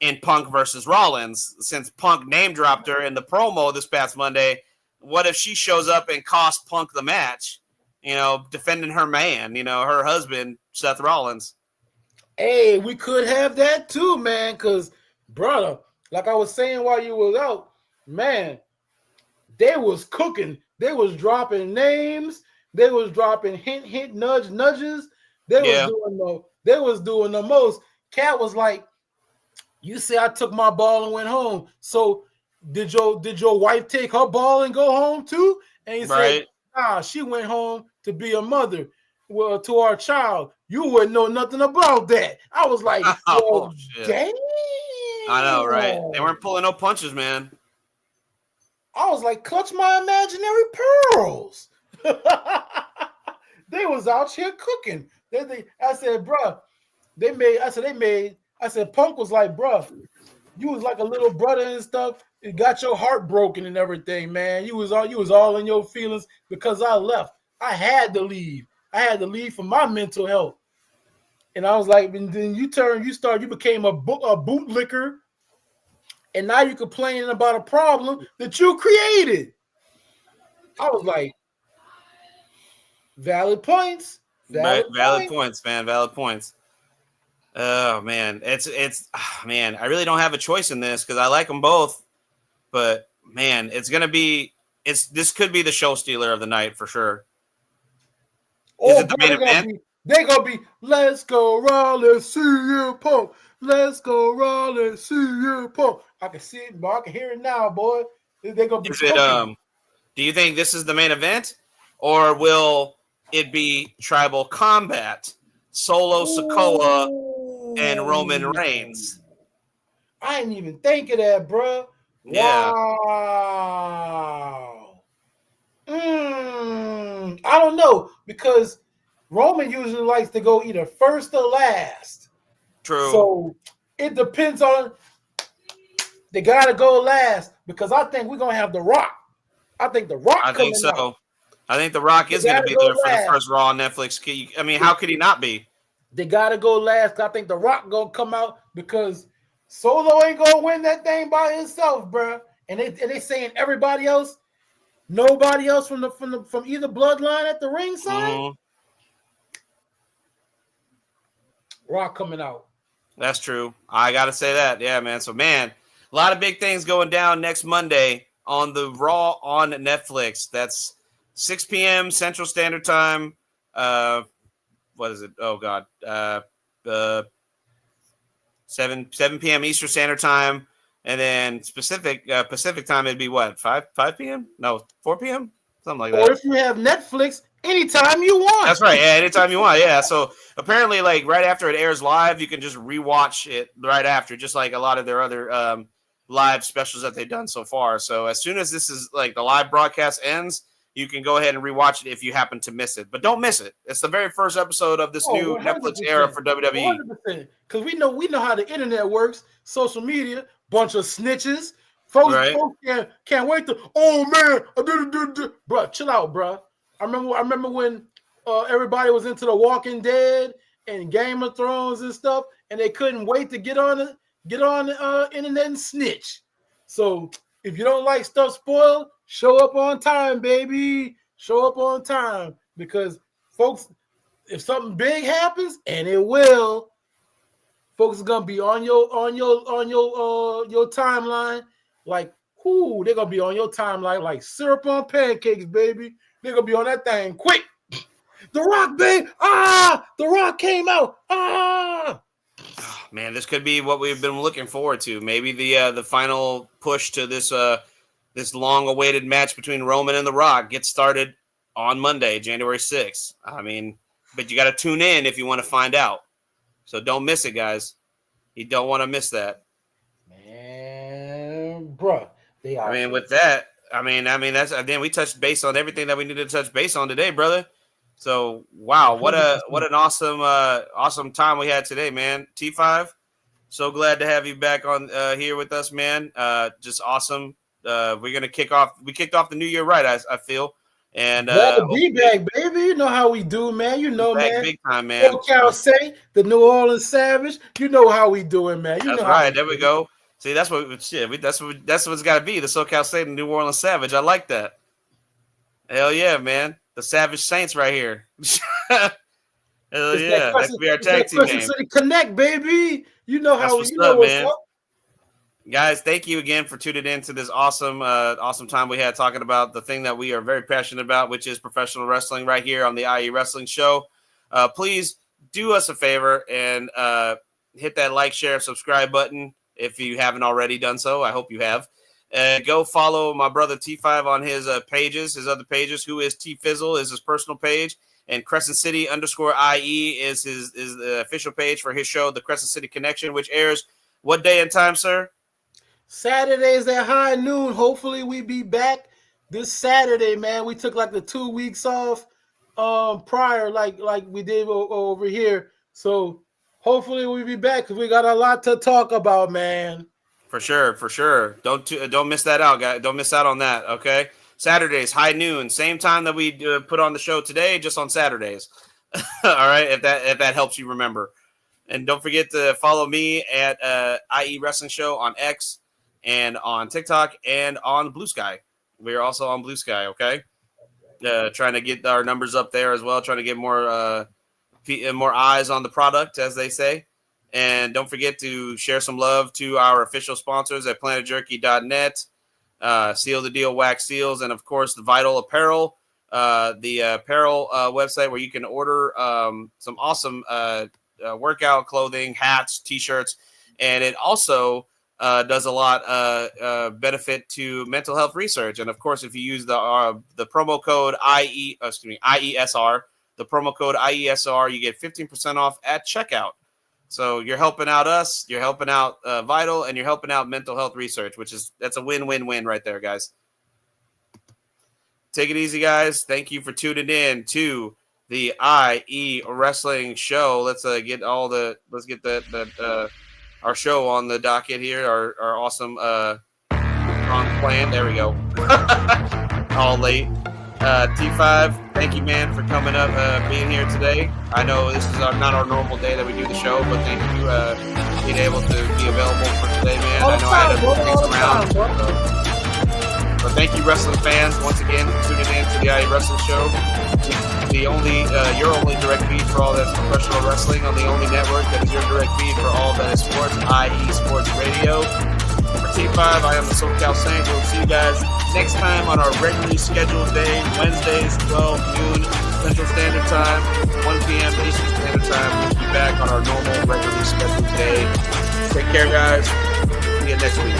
in Punk versus Rollins since Punk name dropped her in the promo this past Monday. What if she shows up and costs Punk the match, defending her man, her husband, Seth Rollins? Hey, we could have that too, man, because, brother, like I was saying while you was out, man, they was cooking. They was dropping names. They was dropping hint, nudges. They was doing the most. Cat was like, you say I took my ball and went home. So did your wife take her ball and go home too? And he said, nah, she went home to be a mother to our child. You wouldn't know nothing about that. I was like, damn. I know, right? They weren't pulling no punches, man. I was like, clutch my imaginary pearls. They was out here cooking. I said, bruh, I said, Punk was like, bruh, you was like a little brother and stuff. It got your heart broken and everything, man. You was all in your feelings because I left. I had to leave. I had to leave for my mental health. And I was like, and then you became a bootlicker, and now you're complaining about a problem that you created. I was like, valid points. Valid points, man. Valid points. Oh man, man. I really don't have a choice in this because I like them both, but man, this could be the show stealer of the night for sure. Is it the main event? They're gonna be, let's go Rollins, see you Punk. Let's go Rollins, see you Punk. I can see it, boy. I can hear it now, boy. They're gonna be. Do you think this is the main event, or will it be Tribal Combat, Solo Sikoa, and Roman Reigns? I didn't even think of that, bro. Yeah. Wow. I don't know because Roman usually likes to go either first or last. True. So it depends on. They gotta go last because I think we're gonna have The Rock. I think The Rock. I think so. Out. I think The Rock is going to be there for the first Raw on Netflix. I mean, how could he not be? They got to go last. I think The Rock going to come out because Solo ain't going to win that thing by himself, bro. And they saying everybody else, nobody else from either bloodline at the ringside. Mm-hmm. Rock coming out. That's true. I got to say that. Yeah, man. So, man, a lot of big things going down next Monday on the Raw on Netflix. That's 6 p.m. Central Standard Time. What is it? Oh, God. 7 p.m. Eastern Standard Time. And then Pacific time, it'd be what? 5 p.m.? No, 4 p.m.? Something like that. Or if you have Netflix, anytime you want. That's right. Yeah, anytime you want. Yeah. So apparently, like right after it airs live, you can just rewatch it right after, just like a lot of their other live specials that they've done so far. So as soon as this is like the live broadcast ends, you can go ahead and rewatch it if you happen to miss it. But don't miss it. It's the very first episode of this new 100%, Netflix era for WWE. 100%. Because we know how the internet works, social media, bunch of snitches. Folks can't wait to, oh man, bro, chill out, bro. I remember when everybody was into The Walking Dead and Game of Thrones and stuff, and they couldn't wait to get on the internet and snitch. So if you don't like stuff spoiled, show up on time, baby. Show up on time, because folks, if something big happens, and it will, folks are gonna be on your timeline like, they're gonna be on your timeline like syrup on pancakes, baby. They're gonna be on that thing quick. The Rock, babe. The Rock came out. Man, this could be what we've been looking forward to. Maybe the final push to this long-awaited match between Roman and The Rock gets started on Monday, January 6th. I mean, but you got to tune in if you want to find out. So don't miss it, guys. You don't want to miss that. Man, bro. I mean, with that, I mean, we touched base on everything that we needed to touch base on today, brother. So, wow, what an awesome time we had today, man. T5, so glad to have you back on here with us, man. Just awesome. We kicked off the new year right, I feel. And glad to be back, baby. You know how we do, man. You know, man. Big time, man. SoCal Saint, the New Orleans Savage. You know how we doing, man. That's right. There we go. See, that's what it's got to be. The SoCal Saint and New Orleans Savage. I like that. Hell yeah, man. The Savage Saints right here. Hell yeah. That could be our tag team name. City Connect, baby. You know how what's up, man. Guys, thank you again for tuning in to this awesome time we had talking about the thing that we are very passionate about, which is professional wrestling right here on the IE Wrestling Show. Please do us a favor and hit that like, share, subscribe button if you haven't already done so. I hope you have. Go follow my brother T5 on his pages, his other pages. Who is T Fizzle is his personal page, and Crescent City _IE is the official page for his show, The Crescent City Connection, which airs what day and time, sir? Saturdays at high noon. Hopefully we be back this Saturday, man. We took like the 2 weeks off prior, like we did over here. So hopefully we be back because we got a lot to talk about, man. For sure. Don't miss that out, guys. Don't miss out on that. Okay, Saturdays, high noon, same time that we put on the show today, just on Saturdays. All right, if that helps you remember. And don't forget to follow me at IE Wrestling Show on X and on TikTok and on Blue Sky. We're also on Blue Sky. Okay, trying to get our numbers up there as well. Trying to get more eyes on the product, as they say. And don't forget to share some love to our official sponsors at planetjerky.net, Seal the Deal Wax Seals, and, of course, the Vital Apparel, the apparel website where you can order some awesome workout clothing, hats, T-shirts, and it also does a lot benefit to mental health research. And, of course, if you use the promo code IESR, the promo code IESR, you get 15% off at checkout. So you're helping out us, you're helping out Vital, and you're helping out mental health research, that's a win-win-win right there, guys. Take it easy, guys. Thank you for tuning in to the IE Wrestling Show. Let's get our show on the docket here. Our awesome on plan. There we go. All late. T5, thank you, man, for coming up, being here today. I know this is not our normal day that we do the show, but thank you for being able to be available for today, man. I know I had to move things around. But thank you, wrestling fans, once again for tuning in to the IE Wrestling Show. Your only direct feed for all that's professional wrestling on the only network that is your direct feed for all that is sports, IE Sports Radio. For T5, I am the SoCal Saint. We'll see you guys next time on our regularly scheduled day, Wednesdays, 12 noon Central Standard Time, 1 p.m. Eastern Standard Time. We'll be back on our normal regularly scheduled day. Take care, guys. See you next week.